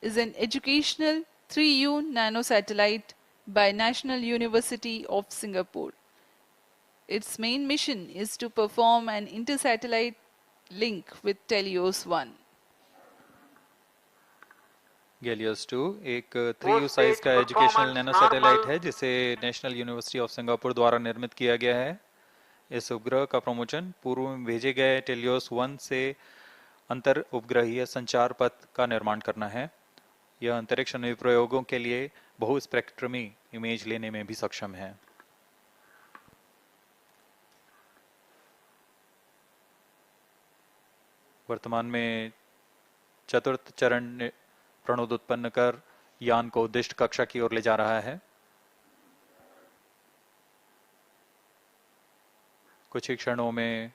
is an educational 3U nanosatellite by National University of Singapore. Its main mission is to perform an inter-satellite link with Telios-1. गैलियस 2 एक 3U size का educational nano satellite है जिसे national university of Singapore द्वारा निर्मित किया गया है। इस उपग्रह का प्रमोशन पूर्व में भेजे गए टेलियोस 1 से अंतर उपग्रहीय संचार पथ का निर्माण करना है। यह अंतरिक्ष अनुप्रयोगों के लिए बहुस्पेक्ट्रमी इमेज लेने में भी सक्षम है। वर्तमान में चतुर्थ चरण प्रणोद उत्पन्न कर यान को उद्दिष्ट कक्षा की ओर ले जा रहा है। कुछ ही क्षणों में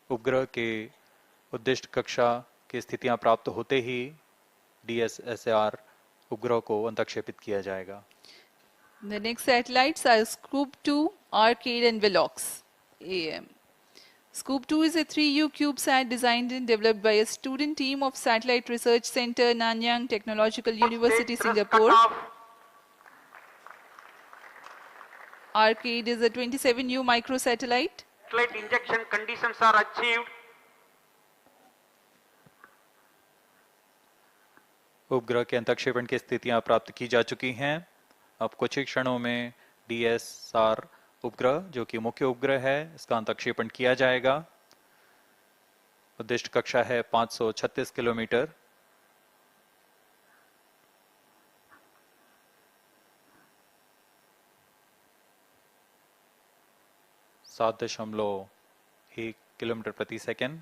उपग्रह के उद्दिष्ट कक्षा की स्थितियां प्राप्त होते ही DS-SAR उपग्रह को अंतक्षेपित किया जाएगा। The next satellites are Scoop 2, Arcade and Velox AM. Scoop 2 is a 3U CubeSat designed and developed by a student team of Satellite Research Center, Nanyang Technological University, Singapore. Arcade is a 27U microsatellite. Satellite injection conditions are achieved. उपग्रह के अंतक्षेपण की स्थितियां प्राप्त की जा चुकी हैं। अब कुछ ही क्षणों में DS-SAR उपग्रह, जो कि मुख्य उपग्रह है, इसका अंतक्षेपण किया जाएगा। उद्दिष्ट कक्षा है 536 किलोमीटर। सात 7.1 किलोमीटर प्रति सेकंड।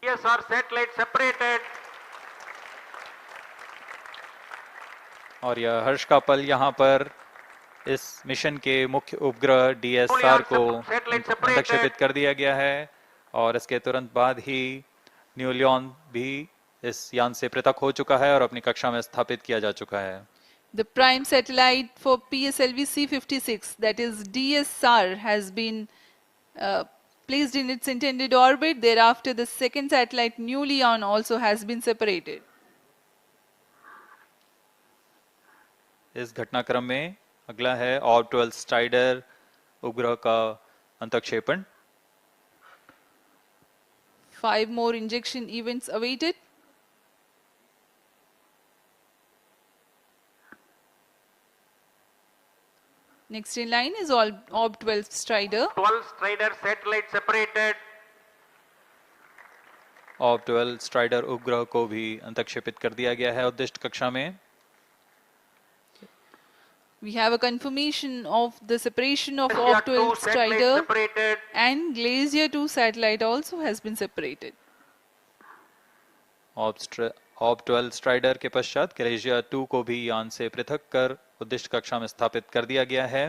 ISR satellite separated. और यह हर्ष का पल यहाँ पर इस मिशन के मुख्य उपग्रह DS-SAR को अंतक्षेपित कर दिया गया है और इसके तुरंत बाद ही न्यूलियन भी इस यान से पृथक हो चुका है और अपनी कक्षा में स्थापित किया जा चुका है। The prime satellite for PSLV-C56, that is DS-SAR, has been placed in its intended orbit. Thereafter, the second satellite, Nulion, also has been separated. इस घटनाक्रम में अगला है ऑफ 12 स्ट्राइडर उपग्रह का अंतक्षेपण। 5 more injection events awaited. Next in line is Orb 12 Strider. 12 Strider satellite separated. Of 12 strider उपग्रह को भी अंतक्षेपित कर दिया गया है उद्दिष्ट कक्षा में। We have a confirmation of the separation of Orb 12 Strider and Glacier 2 satellite also has been separated. Of 12 strider के पश्चात ग्लेशियर 2 को भी यान से पृथक कर उद्दिष्ट कक्षा में स्थापित कर दिया गया है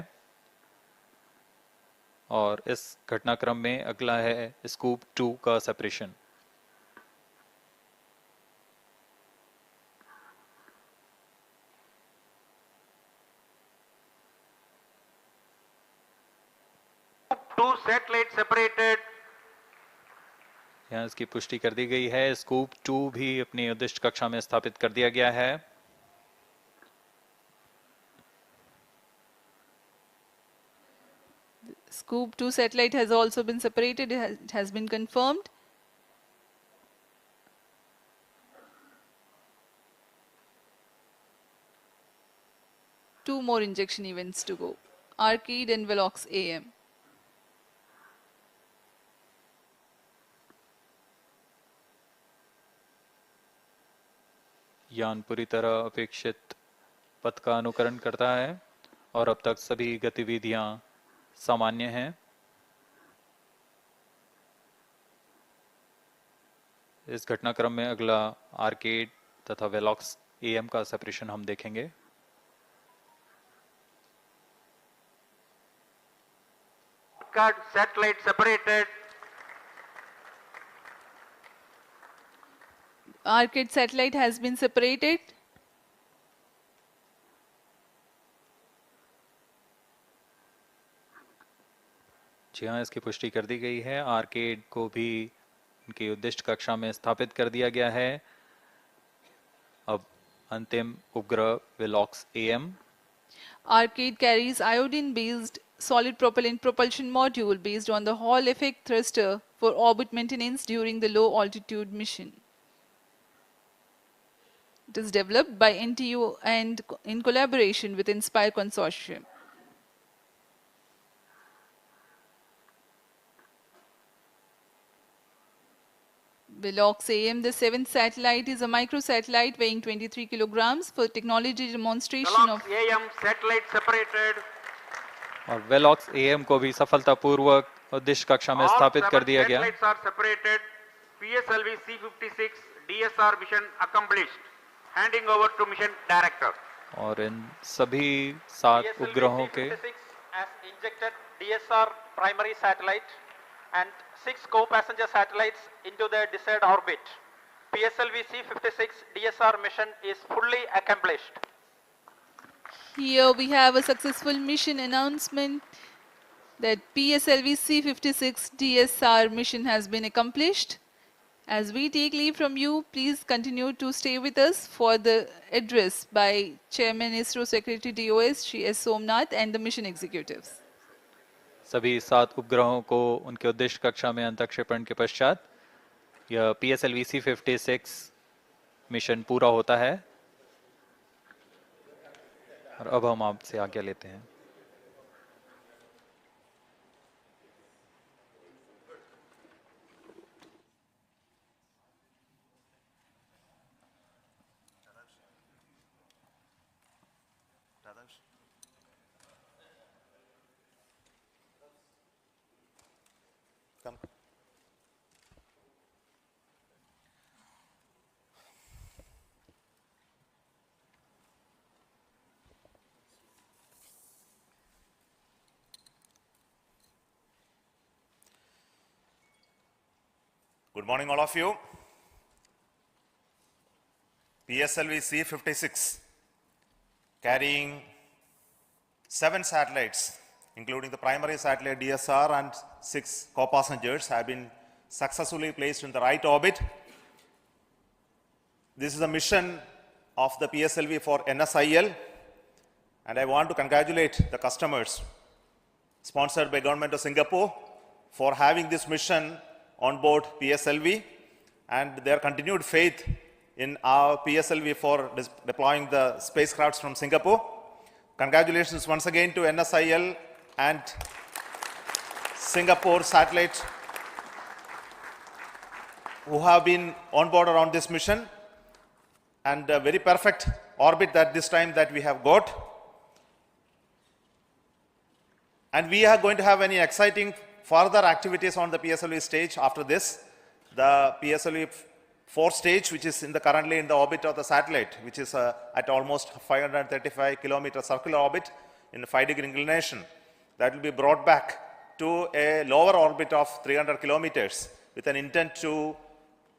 और इस घटनाक्रम में अगला है स्कूप 2 का सेपरेशन। Two satellites separated. यहाँ इसकी पुष्टि कर दी गई है। स्कूप 2 भी अपनी उद्दिष्ट कक्षा में स्थापित कर दिया गया है। Scoop 2 satellite has also been separated. It has been confirmed. Two more injection events to go. Arcade and Velox AM. यान पूरी तरह अपेक्षित पथ का अनुकरण करता है और अब तक सभी गतिविधियां सामान्य हैं। इस घटनाक्रम में अगला आर्केड तथा वेलॉक्स एएम का सेपरेशन हम देखेंगे। Satellite separated. Arcade satellite has been separated. जी हाँ, इसकी पुष्टि कर दी गई है। आर्केड को भी उनकी उद्दिष्ट कक्षा में स्थापित कर दिया गया है। अब अंतिम उपग्रह Velox am. Arcade carries iodine-based solid propellant propulsion module based on the Hall effect thruster for orbit maintenance during the low altitude mission. It is developed by NTU and in collaboration with Inspire Consortium. Velox AM, the seventh satellite, is a microsatellite weighing 23 kilograms for technology demonstration of AM satellite separated. और Velox am को भी सफलतापूर्वक उद्दिष्ट कक्षा में स्थापित कर दिया गया। Satellites are separated. PSLV-C56 DS-SAR mission accomplished. Handing over to mission director. और इन सभी 7 उपग्रहों के has injected DS-SAR primary satellite and 6 co-passenger satellites into their desired orbit. PSLV-C56 DS-SAR mission is fully accomplished. Here we have a successful mission announcement that PSLV-C56 DS-SAR mission has been accomplished. As we take leave from you, please continue to stay with us for the address by Chairman ISRO Secretary DOS Shri S. Somnath and the mission executives. सभी 7 उपग्रहों को उनके उद्दिष्ट कक्षा में अंतःक्षेपण के पश्चात यह PSLV-C56 मिशन पूरा होता है और अब हम आपसे आज्ञा लेते हैं। Good morning, all of you. PSLV-C56, carrying 7 satellites, including the primary satellite DS-SAR and 6 co-passengers, have been successfully placed in the right orbit. This is a mission of the PSLV for NSIL, and I want to congratulate the customers, sponsored by Government of Singapore, for having this mission on board PSLV and their continued faith in our PSLV for deploying the spacecrafts from Singapore. Congratulations once again to NSIL and Singapore satellite who have been on board around this mission, and a very perfect orbit that this time that we have got. And we are going to have any exciting further activities on the PSLV stage after this. The PSLV-4 stage, which is currently in the orbit of the satellite, which is at almost 535 kilometer circular orbit in 5-degree inclination, that will be brought back to a lower orbit of 300 kilometers with an intent to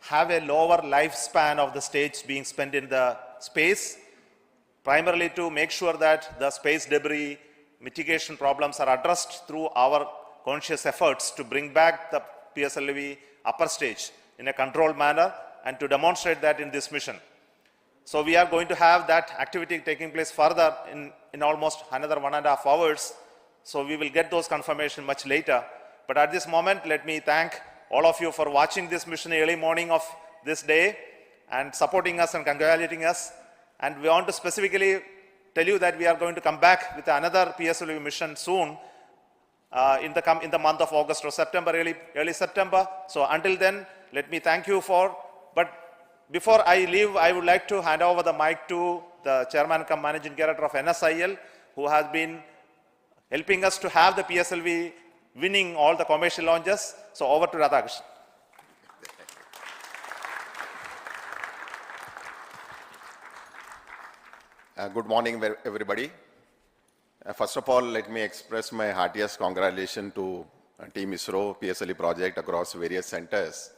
have a lower lifespan of the stage being spent in the space, primarily to make sure that the space debris mitigation problems are addressed through our conscious efforts to bring back the PSLV upper stage in a controlled manner and to demonstrate that in this mission. So we are going to have that activity taking place further in almost another 1.5 hours So we will get those confirmation much later. But at this moment, let me thank all of you for watching this mission early morning of this day and supporting us and congratulating us. And we want to specifically tell you that we are going to come back with another PSLV mission soon in the month of August or September, early September. So until then, let me thank you for. But before I leave, I would like to hand over the mic to the Chairman cum Managing Director of NSIL, who has been helping us to have the PSLV winning all the commercial launches. So over to Radhakrishnan. Good morning, everybody. First of all, let me express my heartiest congratulations to Team ISRO PSLV project across various centers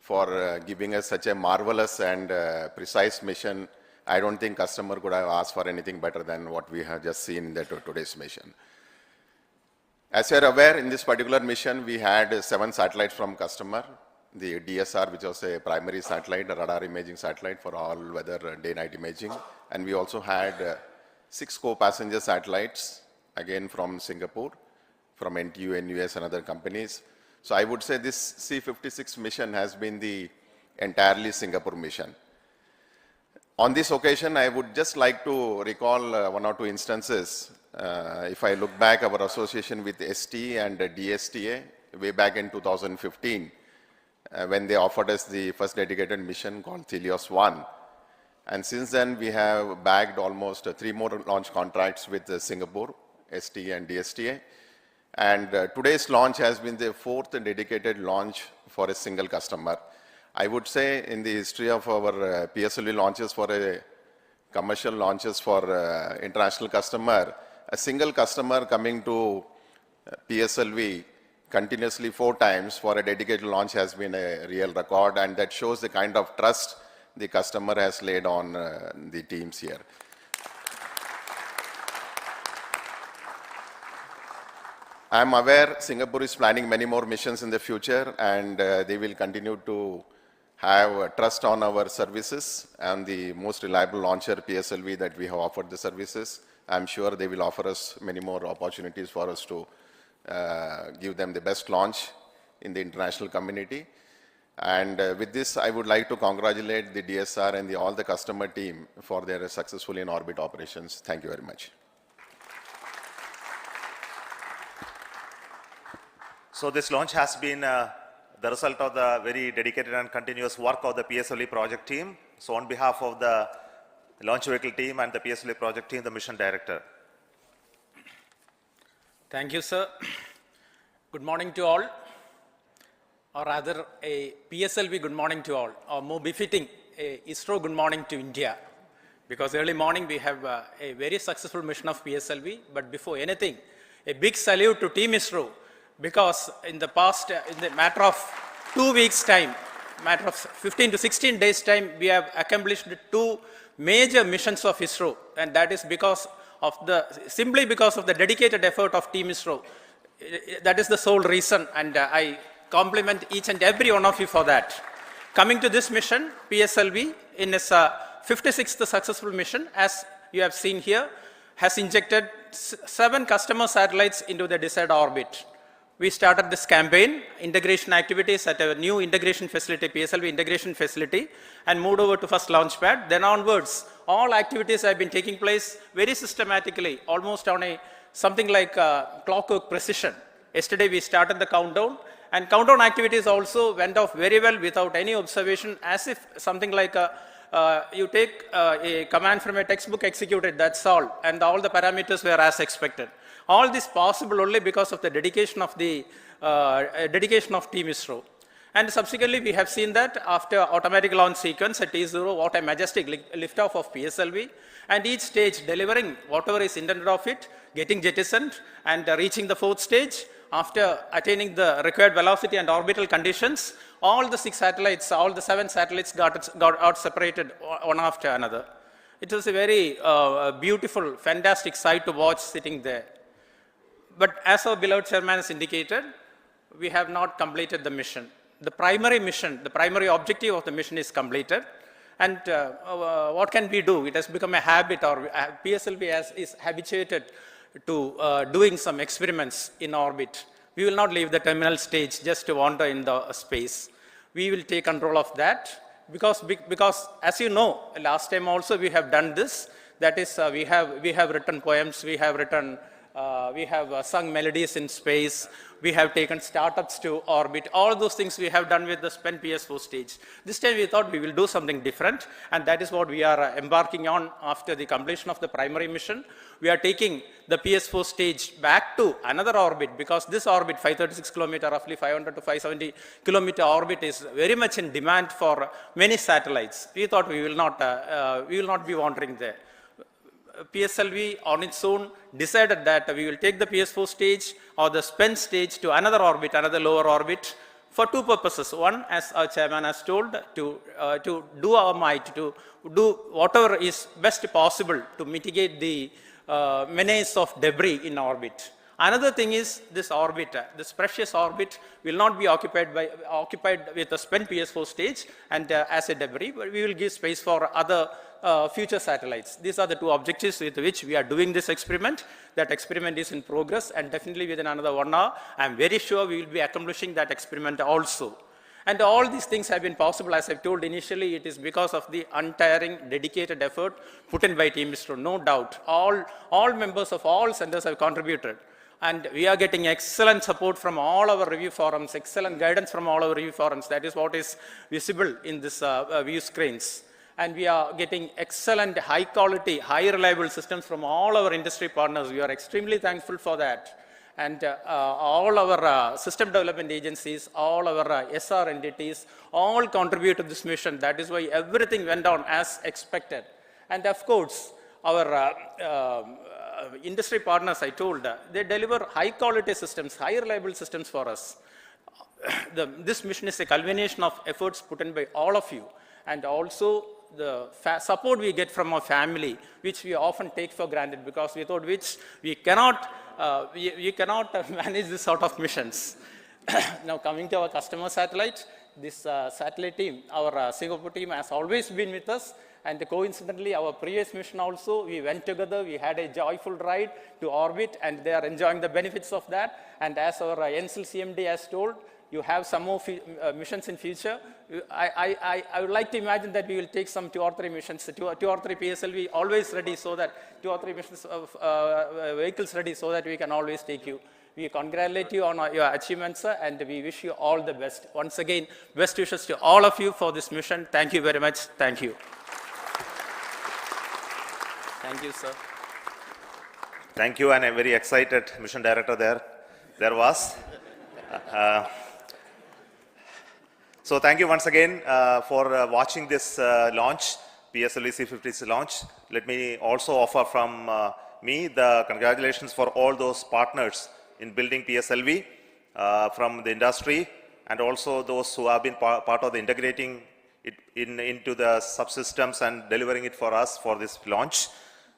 for giving us such a marvelous and precise mission. I don't think customer could have asked for anything better than what we have just seen in today's mission. As you are aware, in this particular mission, we had 7 satellites from customer. The DS-SAR, which was a primary satellite, a radar imaging satellite for all weather day-night imaging. And we also had 6 co-passenger satellites, again from Singapore, from NTU, NUS and other companies. So I would say this C56 mission has been the entirely Singapore mission. On this occasion, I would just like to recall 1 or 2 instances. If I look back, our association with ST and DSTA way back in 2015, when they offered us the first dedicated mission called Helios-1. And since then, we have bagged almost 3 more launch contracts with Singapore, ST and DSTA. And today's launch has been the 4th dedicated launch for a single customer. I would say in the history of our PSLV launches for a commercial launches for international customer, a single customer coming to PSLV continuously 4 times for a dedicated launch has been a real record, and that shows the kind of trust the customer has laid on the teams here. I am aware Singapore is planning many more missions in the future, and they will continue to have trust on our services and the most reliable launcher PSLV that we have offered the services. I am sure they will offer us many more opportunities for us to give them the best launch in the international community. And with this, I would like to congratulate the DS-SAR and all the customer team for their successful in-orbit operations. Thank you very much. So this launch has been the result of the very dedicated and continuous work of the PSLV project team. So on behalf of the launch vehicle team and the PSLV project team, the mission director. Thank you, sir. Good morning to all, or rather a PSLV good morning to all, or more befitting a ISRO good morning to India. Because early morning we have a very successful mission of PSLV, but before anything, a big salute to Team ISRO, because in the past, in the matter of 2 weeks time, matter of 15 to 16 days time, we have accomplished 2 major missions of ISRO, and that is because of simply because of the dedicated effort of Team ISRO. That is the sole reason, and I compliment each and every one of you for that. Coming to this mission, PSLV in its 56th successful mission, as you have seen here, has injected 7 customer satellites into the desired orbit. We started this campaign, integration activities at a new integration facility, PSLV integration facility, and moved over to first launch pad. Then onwards, all activities have been taking place very systematically, almost on a something like clockwork precision. Yesterday we started the countdown, and countdown activities also went off very well without any observation, as if something like you take a command from a textbook, execute it, that's all, and all the parameters were as expected. All this possible only because of the dedication of Team ISRO. And subsequently, we have seen that after automatic launch sequence at T0, what a majestic liftoff of PSLV, and each stage delivering whatever is intended of it, getting jettisoned and reaching the 4th stage. After attaining the required velocity and orbital conditions, all the 6 satellites, all the 7 satellites got out separated one after another. It was a very beautiful, fantastic sight to watch sitting there. But as our beloved chairman has indicated, we have not completed the mission. The primary mission, the primary objective of the mission is completed. And what can we do? It has become a habit, or PSLV is habituated doing some experiments in orbit. We will not leave the terminal stage just to wander in the space. We will take control of that because as you know, last time also we have done this. That is, we have written poems, we have sung melodies in space, we have taken startups to orbit. All those things we have done with the spent PS4 stage. This time we thought we will do something different, and that is what we are embarking on after the completion of the primary mission. We are taking the PS4 stage back to another orbit, because this orbit, 536 kilometer, roughly 500 to 570 kilometer orbit, is very much in demand for many satellites. We thought we will not be wandering there. PSLV on its own decided that we will take the PS4 stage or the spent stage to another orbit, another lower orbit, for two purposes. One, as our chairman has told, to do our might, to do whatever is best possible to mitigate the menace of debris in orbit. Another thing is this orbit, this precious orbit, will not be occupied with a spent PS4 stage and as a debris, but we will give space for other future satellites. These are the two objectives with which we are doing this experiment. That experiment is in progress, and definitely within another 1 hour, I am very sure we will be accomplishing that experiment also. And all these things have been possible, as I told initially, it is because of the untiring, dedicated effort put in by Team ISRO, no doubt. All members of all centers have contributed. And we are getting excellent support from all our review forums, excellent guidance from all our review forums. That is what is visible in this view screens. And we are getting excellent, high quality, high reliable systems from all our industry partners. We are extremely thankful for that. And all our system development agencies, all our SR entities, all contribute to this mission. That is why everything went on as expected. And of course, our industry partners, I told, they deliver high quality systems, high reliable systems for us. This mission is a culmination of efforts put in by all of you, and also the support we get from our family, which we often take for granted, because without which we cannot manage this sort of missions. Now coming to our customer satellite, this satellite team, our Singapore team, has always been with us. And coincidentally, our previous mission also, we went together, we had a joyful ride to orbit, and they are enjoying the benefits of that. And as our NCL CMD has told, you have some more missions in future. I would like to imagine that we will take some 2 or 3 missions, 2 or 3 PSLV always ready, so that 2 or 3 missions of vehicles ready, so that we can always take you. We congratulate you on your achievements, and we wish you all the best. Once again, best wishes to all of you for this mission. Thank you very much. Thank you. Thank you, sir. Thank you, and I'm very excited, Mission Director there was. So thank you once again for watching this launch, PSLV-C56 launch. Let me also offer from me the congratulations for all those partners in building PSLV from the industry, and also those who have been part of the integrating it into the subsystems and delivering it for us for this launch.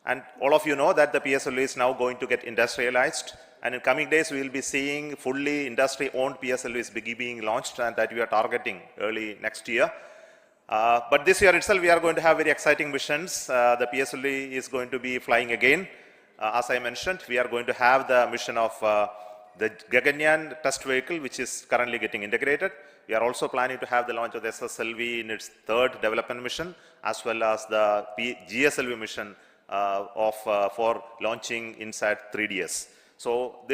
And all of you know that the PSLV is now going to get industrialized, and in coming days we will be seeing fully industry-owned PSLVs being launched, and that we are targeting early next year. But this year itself we are going to have very exciting missions. The PSLV is going to be flying again. As I mentioned, we are going to have the mission of the Gaganyaan test vehicle, which is currently getting integrated. We are also planning to have the launch of the SSLV in its 3rd development mission, as well as the GSLV mission for launching inside 3DS. So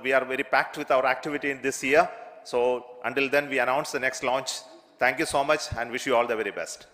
we are very packed with our activity in this year. So until then, we announce the next launch. Thank you so much, and wish you all the very best.